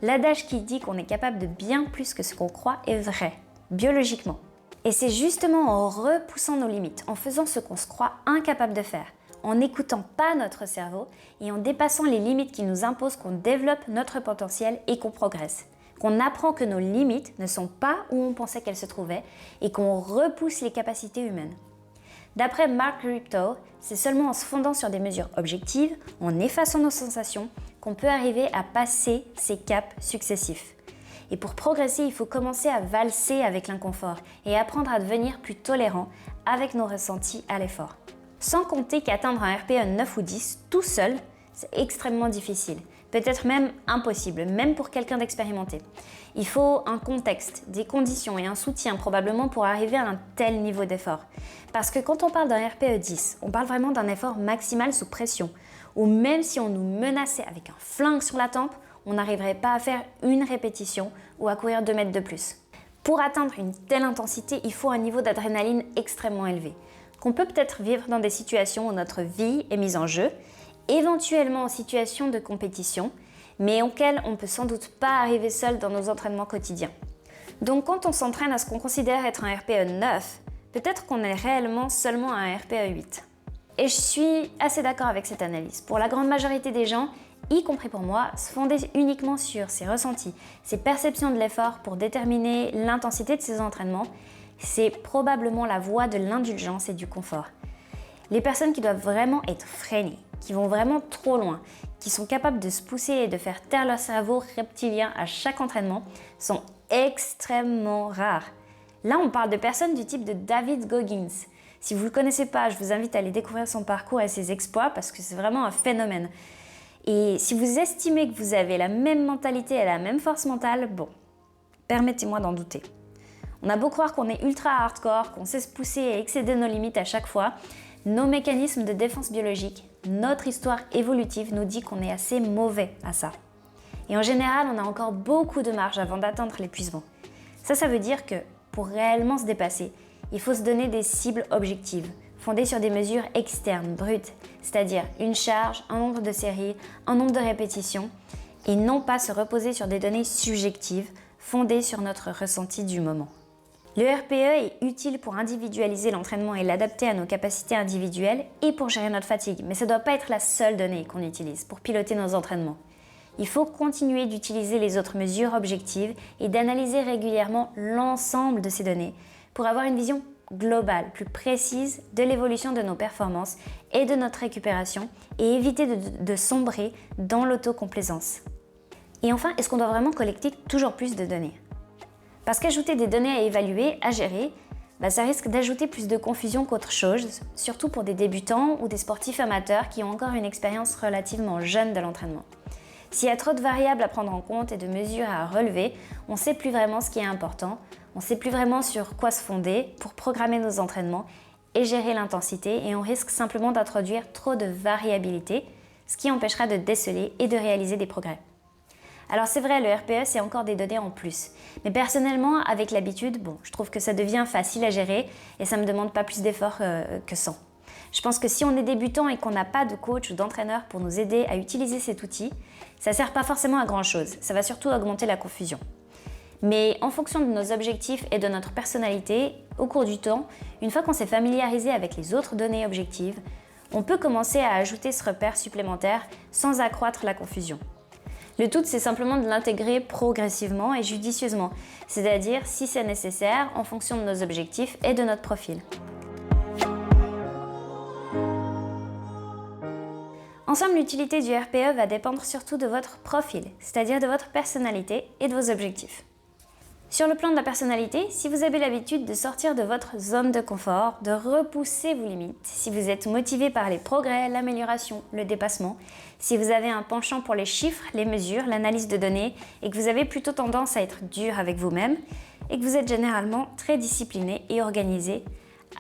L'adage qui dit qu'on est capable de bien plus que ce qu'on croit est vrai, biologiquement. Et c'est justement en repoussant nos limites, en faisant ce qu'on se croit incapable de faire, en n'écoutant pas notre cerveau et en dépassant les limites qui nous imposent qu'on développe notre potentiel et qu'on progresse. Qu'on apprend que nos limites ne sont pas où on pensait qu'elles se trouvaient et qu'on repousse les capacités humaines. D'après Mark Rippetoe, c'est seulement en se fondant sur des mesures objectives, en effaçant nos sensations, qu'on peut arriver à passer ces caps successifs. Et pour progresser, il faut commencer à valser avec l'inconfort et apprendre à devenir plus tolérant avec nos ressentis à l'effort. Sans compter qu'atteindre un RPE 9 ou 10 tout seul, c'est extrêmement difficile, peut-être même impossible, même pour quelqu'un d'expérimenté. Il faut un contexte, des conditions et un soutien probablement pour arriver à un tel niveau d'effort. Parce que quand on parle d'un RPE 10, on parle vraiment d'un effort maximal sous pression, où même si on nous menaçait avec un flingue sur la tempe, on n'arriverait pas à faire une répétition ou à courir 2 mètres de plus. Pour atteindre une telle intensité, il faut un niveau d'adrénaline extrêmement élevé, qu'on peut peut-être vivre dans des situations où notre vie est mise en jeu, éventuellement en situation de compétition, mais auxquelles on ne peut sans doute pas arriver seul dans nos entraînements quotidiens. Donc quand on s'entraîne à ce qu'on considère être un RPE 9, peut-être qu'on est réellement seulement à un RPE 8. Et je suis assez d'accord avec cette analyse. Pour la grande majorité des gens, y compris pour moi, se fonder uniquement sur ses ressentis, ses perceptions de l'effort pour déterminer l'intensité de ses entraînements, c'est probablement la voie de l'indulgence et du confort. Les personnes qui doivent vraiment être freinées, qui vont vraiment trop loin, qui sont capables de se pousser et de faire taire leur cerveau reptilien à chaque entraînement, sont extrêmement rares. Là, on parle de personnes du type de David Goggins. Si vous ne le connaissez pas, je vous invite à aller découvrir son parcours et ses exploits parce que c'est vraiment un phénomène. Et si vous estimez que vous avez la même mentalité et la même force mentale, bon, permettez-moi d'en douter. On a beau croire qu'on est ultra hardcore, qu'on sait se pousser et excéder nos limites à chaque fois, nos mécanismes de défense biologique, notre histoire évolutive nous dit qu'on est assez mauvais à ça. Et en général, on a encore beaucoup de marge avant d'atteindre l'épuisement. Ça veut dire que pour réellement se dépasser, il faut se donner des cibles objectives, fondées sur des mesures externes, brutes, c'est-à-dire une charge, un nombre de séries, un nombre de répétitions, et non pas se reposer sur des données subjectives, fondées sur notre ressenti du moment. Le RPE est utile pour individualiser l'entraînement et l'adapter à nos capacités individuelles et pour gérer notre fatigue, mais ça ne doit pas être la seule donnée qu'on utilise pour piloter nos entraînements. Il faut continuer d'utiliser les autres mesures objectives et d'analyser régulièrement l'ensemble de ces données pour avoir une vision globale, plus précise de l'évolution de nos performances et de notre récupération et éviter de sombrer dans l'autocomplaisance. Et enfin, est-ce qu'on doit vraiment collecter toujours plus de données ? Parce qu'ajouter des données à évaluer, à gérer, ça risque d'ajouter plus de confusion qu'autre chose, surtout pour des débutants ou des sportifs amateurs qui ont encore une expérience relativement jeune de l'entraînement. S'il y a trop de variables à prendre en compte et de mesures à relever, on ne sait plus vraiment ce qui est important, on ne sait plus vraiment sur quoi se fonder pour programmer nos entraînements et gérer l'intensité, et on risque simplement d'introduire trop de variabilité, ce qui empêchera de déceler et de réaliser des progrès. Alors c'est vrai, le RPE c'est encore des données en plus, mais personnellement avec l'habitude, je trouve que ça devient facile à gérer et ça ne me demande pas plus d'efforts que sans. Je pense que si on est débutant et qu'on n'a pas de coach ou d'entraîneur pour nous aider à utiliser cet outil, ça ne sert pas forcément à grand chose, ça va surtout augmenter la confusion. Mais en fonction de nos objectifs et de notre personnalité, au cours du temps, une fois qu'on s'est familiarisé avec les autres données objectives, on peut commencer à ajouter ce repère supplémentaire sans accroître la confusion. Le tout, c'est simplement de l'intégrer progressivement et judicieusement, c'est-à-dire si c'est nécessaire en fonction de nos objectifs et de notre profil. En somme, l'utilité du RPE va dépendre surtout de votre profil, c'est-à-dire de votre personnalité et de vos objectifs. Sur le plan de la personnalité, si vous avez l'habitude de sortir de votre zone de confort, de repousser vos limites, si vous êtes motivé par les progrès, l'amélioration, le dépassement, si vous avez un penchant pour les chiffres, les mesures, l'analyse de données et que vous avez plutôt tendance à être dur avec vous-même et que vous êtes généralement très discipliné et organisé,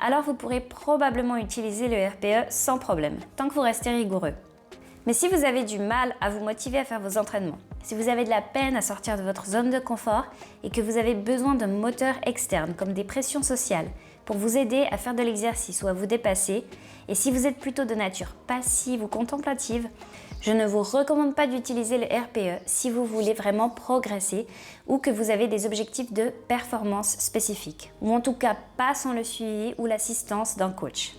alors vous pourrez probablement utiliser le RPE sans problème, tant que vous restez rigoureux. Mais si vous avez du mal à vous motiver à faire vos entraînements, si vous avez de la peine à sortir de votre zone de confort et que vous avez besoin d'un moteur externe comme des pressions sociales pour vous aider à faire de l'exercice ou à vous dépasser, et si vous êtes plutôt de nature passive ou contemplative, je ne vous recommande pas d'utiliser le RPE si vous voulez vraiment progresser ou que vous avez des objectifs de performance spécifiques, ou en tout cas pas sans le suivi ou l'assistance d'un coach.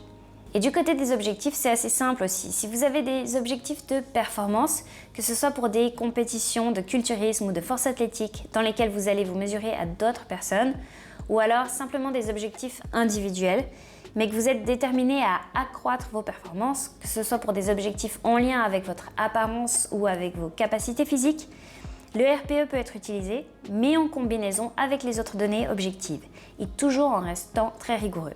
Et du côté des objectifs, c'est assez simple aussi. Si vous avez des objectifs de performance, que ce soit pour des compétitions de culturisme ou de force athlétique dans lesquelles vous allez vous mesurer à d'autres personnes, ou alors simplement des objectifs individuels, mais que vous êtes déterminé à accroître vos performances, que ce soit pour des objectifs en lien avec votre apparence ou avec vos capacités physiques, le RPE peut être utilisé, mais en combinaison avec les autres données objectives, et toujours en restant très rigoureux.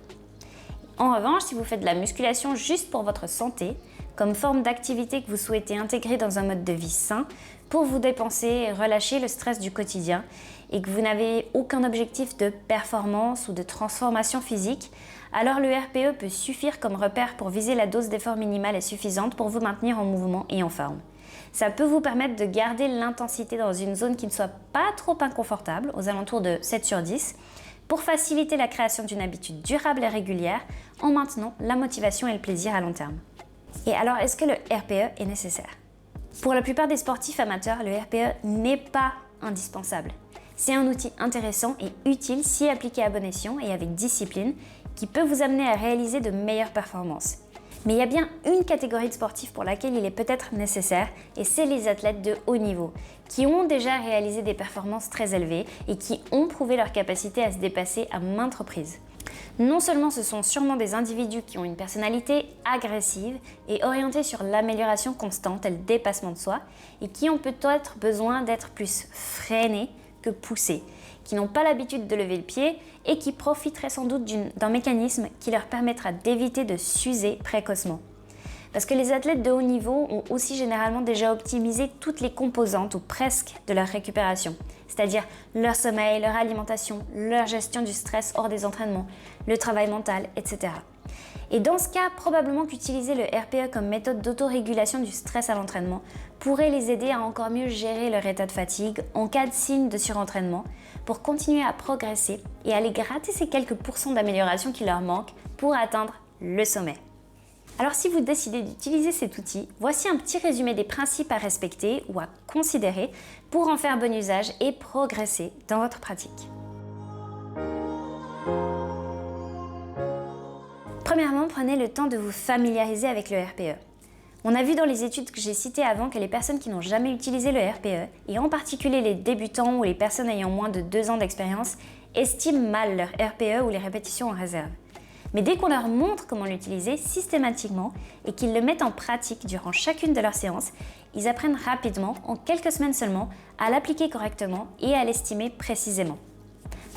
En revanche, si vous faites de la musculation juste pour votre santé, comme forme d'activité que vous souhaitez intégrer dans un mode de vie sain, pour vous dépenser et relâcher le stress du quotidien, et que vous n'avez aucun objectif de performance ou de transformation physique, alors le RPE peut suffire comme repère pour viser la dose d'effort minimale et suffisante pour vous maintenir en mouvement et en forme. Ça peut vous permettre de garder l'intensité dans une zone qui ne soit pas trop inconfortable, aux alentours de 7 sur 10, pour faciliter la création d'une habitude durable et régulière en maintenant la motivation et le plaisir à long terme. Et alors, est-ce que le RPE est nécessaire ? Pour la plupart des sportifs amateurs, le RPE n'est pas indispensable. C'est un outil intéressant et utile si appliqué à bon escient et avec discipline qui peut vous amener à réaliser de meilleures performances. Mais il y a bien une catégorie de sportifs pour laquelle il est peut-être nécessaire, et c'est les athlètes de haut niveau, qui ont déjà réalisé des performances très élevées et qui ont prouvé leur capacité à se dépasser à maintes reprises. Non seulement ce sont sûrement des individus qui ont une personnalité agressive et orientée sur l'amélioration constante et le dépassement de soi, et qui ont peut-être besoin d'être plus freinés que poussés, qui n'ont pas l'habitude de lever le pied et qui profiteraient sans doute d'un mécanisme qui leur permettra d'éviter de s'user précocement. Parce que les athlètes de haut niveau ont aussi généralement déjà optimisé toutes les composantes, ou presque, de leur récupération. C'est-à-dire leur sommeil, leur alimentation, leur gestion du stress hors des entraînements, le travail mental, etc. Et dans ce cas, probablement qu'utiliser le RPE comme méthode d'autorégulation du stress à l'entraînement pourrait les aider à encore mieux gérer leur état de fatigue en cas de signe de surentraînement pour continuer à progresser et aller gratter ces quelques pourcents d'amélioration qui leur manquent pour atteindre le sommet. Alors si vous décidez d'utiliser cet outil, voici un petit résumé des principes à respecter ou à considérer pour en faire bon usage et progresser dans votre pratique. Premièrement, prenez le temps de vous familiariser avec le RPE. On a vu dans les études que j'ai citées avant que les personnes qui n'ont jamais utilisé le RPE, et en particulier les débutants ou les personnes ayant moins de 2 ans d'expérience, estiment mal leur RPE ou les répétitions en réserve. Mais dès qu'on leur montre comment l'utiliser systématiquement et qu'ils le mettent en pratique durant chacune de leurs séances, ils apprennent rapidement, en quelques semaines seulement, à l'appliquer correctement et à l'estimer précisément.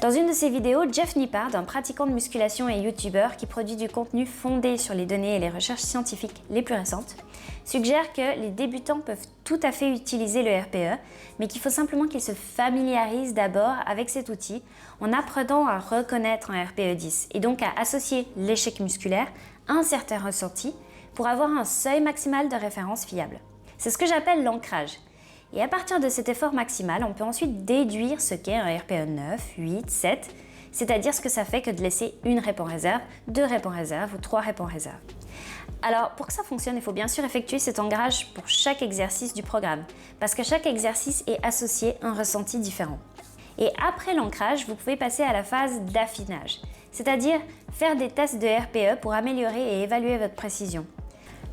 Dans une de ses vidéos, Jeff Nippard, un pratiquant de musculation et youtubeur qui produit du contenu fondé sur les données et les recherches scientifiques les plus récentes, suggère que les débutants peuvent tout à fait utiliser le RPE, mais qu'il faut simplement qu'ils se familiarisent d'abord avec cet outil en apprenant à reconnaître un RPE 10 et donc à associer l'échec musculaire à un certain ressenti pour avoir un seuil maximal de référence fiable. C'est ce que j'appelle l'ancrage. Et à partir de cet effort maximal, on peut ensuite déduire ce qu'est un RPE 9, 8, 7, c'est-à-dire ce que ça fait que de laisser une rep en réserve, 2 reps en réserve ou 3 reps en réserve. Alors, pour que ça fonctionne, il faut bien sûr effectuer cet ancrage pour chaque exercice du programme, parce que chaque exercice est associé à un ressenti différent. Et après l'ancrage, vous pouvez passer à la phase d'affinage, c'est-à-dire faire des tests de RPE pour améliorer et évaluer votre précision.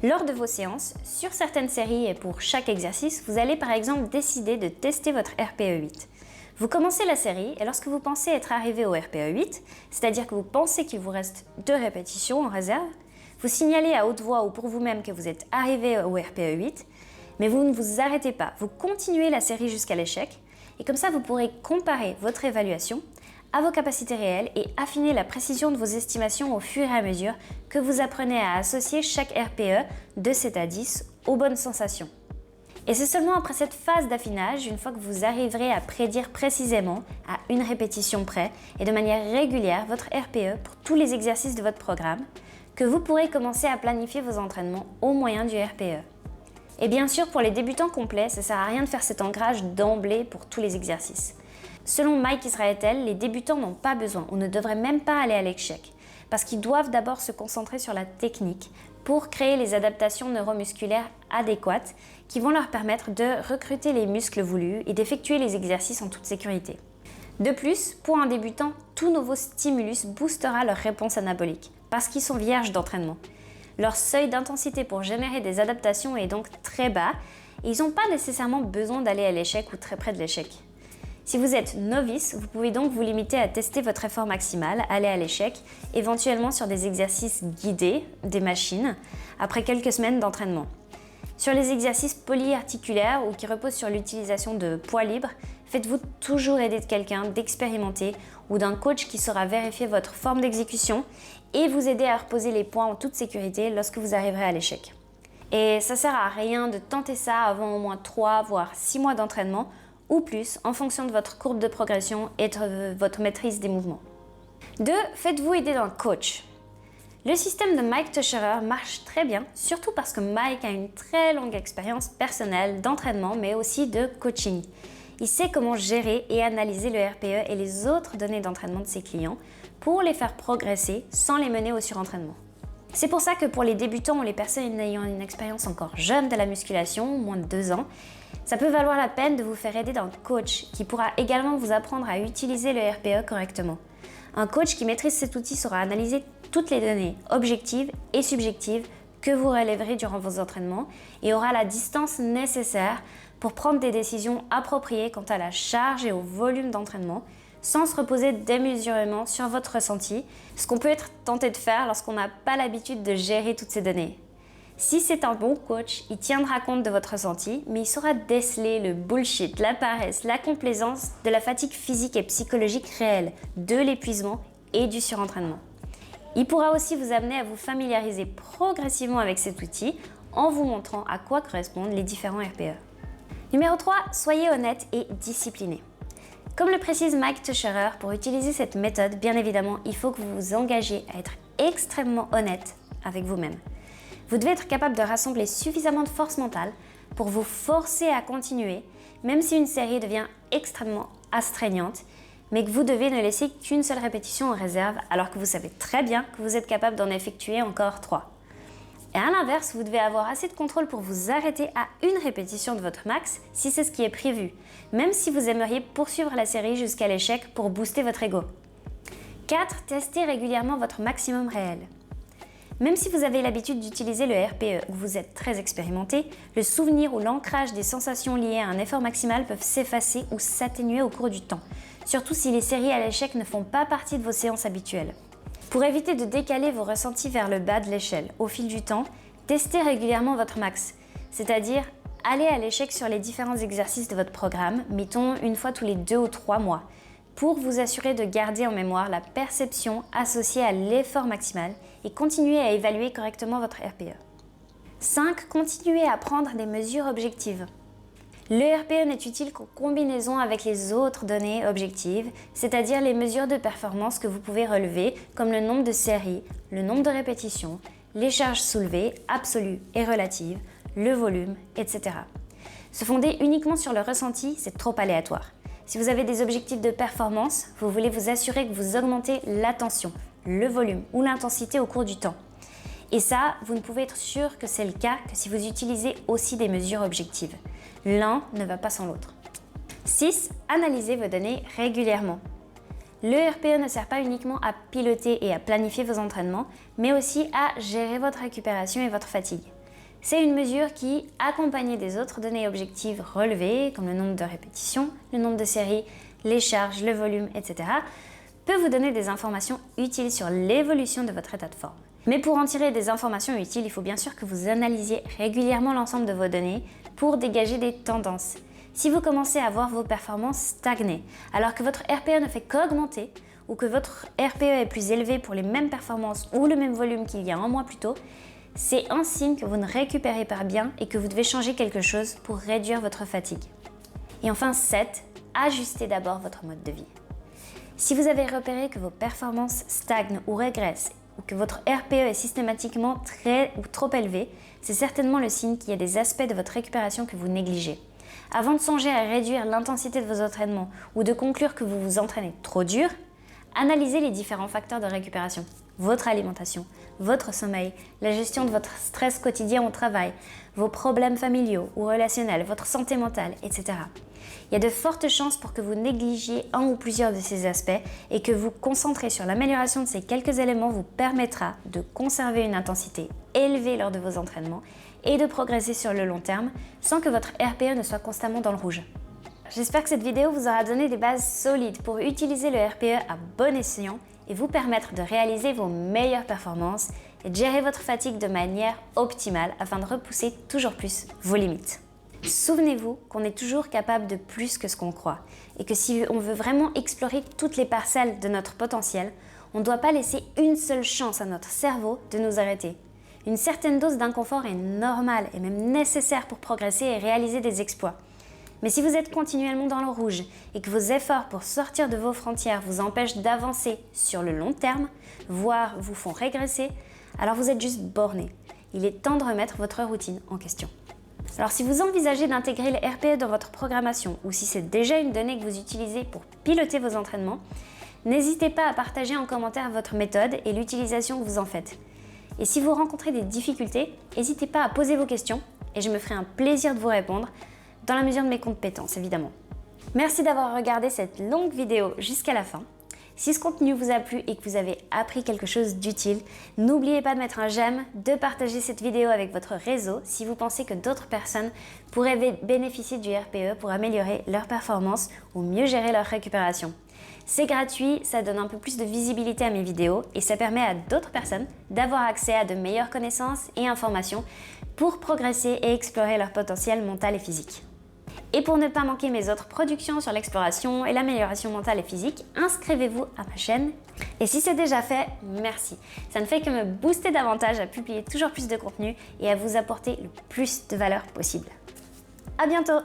Lors de vos séances, sur certaines séries et pour chaque exercice, vous allez par exemple décider de tester votre RPE 8. Vous commencez la série et lorsque vous pensez être arrivé au RPE 8, c'est-à-dire que vous pensez qu'il vous reste 2 répétitions en réserve, vous signalez à haute voix ou pour vous-même que vous êtes arrivé au RPE 8, mais vous ne vous arrêtez pas, vous continuez la série jusqu'à l'échec et comme ça vous pourrez comparer votre évaluation à vos capacités réelles et affiner la précision de vos estimations au fur et à mesure que vous apprenez à associer chaque RPE de 7 à 10 aux bonnes sensations. Et c'est seulement après cette phase d'affinage, une fois que vous arriverez à prédire précisément, à une répétition près et de manière régulière votre RPE pour tous les exercices de votre programme, que vous pourrez commencer à planifier vos entraînements au moyen du RPE. Et bien sûr, pour les débutants complets, ça ne sert à rien de faire cet ancrage d'emblée pour tous les exercices. Selon Mike Israetel, les débutants n'ont pas besoin ou ne devraient même pas aller à l'échec, parce qu'ils doivent d'abord se concentrer sur la technique pour créer les adaptations neuromusculaires adéquates qui vont leur permettre de recruter les muscles voulus et d'effectuer les exercices en toute sécurité. De plus, pour un débutant, tout nouveau stimulus boostera leur réponse anabolique, parce qu'ils sont vierges d'entraînement. Leur seuil d'intensité pour générer des adaptations est donc très bas et ils n'ont pas nécessairement besoin d'aller à l'échec ou très près de l'échec. Si vous êtes novice, vous pouvez donc vous limiter à tester votre effort maximal, aller à l'échec, éventuellement sur des exercices guidés, des machines, après quelques semaines d'entraînement. Sur les exercices polyarticulaires ou qui reposent sur l'utilisation de poids libres, faites-vous toujours aider de quelqu'un d'expérimenté ou d'un coach qui saura vérifier votre forme d'exécution et vous aider à reposer les points en toute sécurité lorsque vous arriverez à l'échec. Et ça sert à rien de tenter ça avant au moins 3 voire 6 mois d'entraînement ou plus en fonction de votre courbe de progression et de votre maîtrise des mouvements. 2. Faites-vous aider d'un coach. Le système de Mike Tuchscherer marche très bien, surtout parce que Mike a une très longue expérience personnelle d'entraînement mais aussi de coaching. Il sait comment gérer et analyser le RPE et les autres données d'entraînement de ses clients pour les faire progresser sans les mener au surentraînement. C'est pour ça que pour les débutants ou les personnes ayant une expérience encore jeune de la musculation, moins de 2 ans, ça peut valoir la peine de vous faire aider d'un coach qui pourra également vous apprendre à utiliser le RPE correctement. Un coach qui maîtrise cet outil saura analyser toutes les données objectives et subjectives que vous relèverez durant vos entraînements et aura la distance nécessaire pour prendre des décisions appropriées quant à la charge et au volume d'entraînement sans se reposer démesurément sur votre ressenti, ce qu'on peut être tenté de faire lorsqu'on n'a pas l'habitude de gérer toutes ces données. Si c'est un bon coach, il tiendra compte de votre ressenti, mais il saura déceler le bullshit, la paresse, la complaisance de la fatigue physique et psychologique réelle, de l'épuisement et du surentraînement. Il pourra aussi vous amener à vous familiariser progressivement avec cet outil en vous montrant à quoi correspondent les différents RPE. Numéro 3, soyez honnête et discipliné. Comme le précise Mike Tucherer, pour utiliser cette méthode, bien évidemment, il faut que vous vous engagiez à être extrêmement honnête avec vous-même. Vous devez être capable de rassembler suffisamment de force mentale pour vous forcer à continuer, même si une série devient extrêmement astreignante, mais que vous devez ne laisser qu'une seule répétition en réserve, alors que vous savez très bien que vous êtes capable d'en effectuer encore 3. Et à l'inverse, vous devez avoir assez de contrôle pour vous arrêter à une répétition de votre max si c'est ce qui est prévu, même si vous aimeriez poursuivre la série jusqu'à l'échec pour booster votre ego. 4. Testez régulièrement votre maximum réel. Même si vous avez l'habitude d'utiliser le RPE ou vous êtes très expérimenté, le souvenir ou l'ancrage des sensations liées à un effort maximal peuvent s'effacer ou s'atténuer au cours du temps, surtout si les séries à l'échec ne font pas partie de vos séances habituelles. Pour éviter de décaler vos ressentis vers le bas de l'échelle au fil du temps, testez régulièrement votre max, c'est-à-dire allez à l'échec sur les différents exercices de votre programme, mettons une fois tous les 2 ou 3 mois, pour vous assurer de garder en mémoire la perception associée à l'effort maximal et continuer à évaluer correctement votre RPE. 5. Continuez à prendre des mesures objectives. Le RPE n'est utile qu'en combinaison avec les autres données objectives, c'est-à-dire les mesures de performance que vous pouvez relever, comme le nombre de séries, le nombre de répétitions, les charges soulevées, absolues et relatives, le volume, etc. Se fonder uniquement sur le ressenti, c'est trop aléatoire. Si vous avez des objectifs de performance, vous voulez vous assurer que vous augmentez l'attention, le volume ou l'intensité au cours du temps. Et ça, vous ne pouvez être sûr que c'est le cas que si vous utilisez aussi des mesures objectives. L'un ne va pas sans l'autre. 6. Analysez vos données régulièrement. Le RPE ne sert pas uniquement à piloter et à planifier vos entraînements, mais aussi à gérer votre récupération et votre fatigue. C'est une mesure qui, accompagnée des autres données objectives relevées, comme le nombre de répétitions, le nombre de séries, les charges, le volume, etc., peut vous donner des informations utiles sur l'évolution de votre état de forme. Mais pour en tirer des informations utiles, il faut bien sûr que vous analysiez régulièrement l'ensemble de vos données pour dégager des tendances. Si vous commencez à voir vos performances stagner, alors que votre RPE ne fait qu'augmenter, ou que votre RPE est plus élevé pour les mêmes performances ou le même volume qu'il y a un mois plus tôt, c'est un signe que vous ne récupérez pas bien et que vous devez changer quelque chose pour réduire votre fatigue. Et enfin 7, ajustez d'abord votre mode de vie. Si vous avez repéré que vos performances stagnent ou régressent, ou que votre RPE est systématiquement très ou trop élevé, c'est certainement le signe qu'il y a des aspects de votre récupération que vous négligez. Avant de songer à réduire l'intensité de vos entraînements ou de conclure que vous vous entraînez trop dur, analysez les différents facteurs de récupération. Votre alimentation, votre sommeil, la gestion de votre stress quotidien au travail, vos problèmes familiaux ou relationnels, votre santé mentale, etc. Il y a de fortes chances pour que vous négligiez un ou plusieurs de ces aspects et que vous concentrez sur l'amélioration de ces quelques éléments vous permettra de conserver une intensité élevée lors de vos entraînements et de progresser sur le long terme sans que votre RPE ne soit constamment dans le rouge. J'espère que cette vidéo vous aura donné des bases solides pour utiliser le RPE à bon escient et vous permettre de réaliser vos meilleures performances et de gérer votre fatigue de manière optimale afin de repousser toujours plus vos limites. Souvenez-vous qu'on est toujours capable de plus que ce qu'on croit et que si on veut vraiment explorer toutes les parcelles de notre potentiel, on ne doit pas laisser une seule chance à notre cerveau de nous arrêter. Une certaine dose d'inconfort est normale et même nécessaire pour progresser et réaliser des exploits. Mais si vous êtes continuellement dans le rouge et que vos efforts pour sortir de vos frontières vous empêchent d'avancer sur le long terme, voire vous font régresser, alors vous êtes juste borné. Il est temps de remettre votre routine en question. Alors si vous envisagez d'intégrer le RPE dans votre programmation ou si c'est déjà une donnée que vous utilisez pour piloter vos entraînements, n'hésitez pas à partager en commentaire votre méthode et l'utilisation que vous en faites. Et si vous rencontrez des difficultés, n'hésitez pas à poser vos questions et je me ferai un plaisir de vous répondre dans la mesure de mes compétences évidemment. Merci d'avoir regardé cette longue vidéo jusqu'à la fin. Si ce contenu vous a plu et que vous avez appris quelque chose d'utile, n'oubliez pas de mettre un j'aime, de partager cette vidéo avec votre réseau si vous pensez que d'autres personnes pourraient bénéficier du RPE pour améliorer leur performance ou mieux gérer leur récupération. C'est gratuit, ça donne un peu plus de visibilité à mes vidéos et ça permet à d'autres personnes d'avoir accès à de meilleures connaissances et informations pour progresser et explorer leur potentiel mental et physique. Et pour ne pas manquer mes autres productions sur l'exploration et l'amélioration mentale et physique, inscrivez-vous à ma chaîne Et si c'est déjà fait, merci. Ça ne fait que me booster davantage à publier toujours plus de contenu et à vous apporter le plus de valeur possible. À bientôt!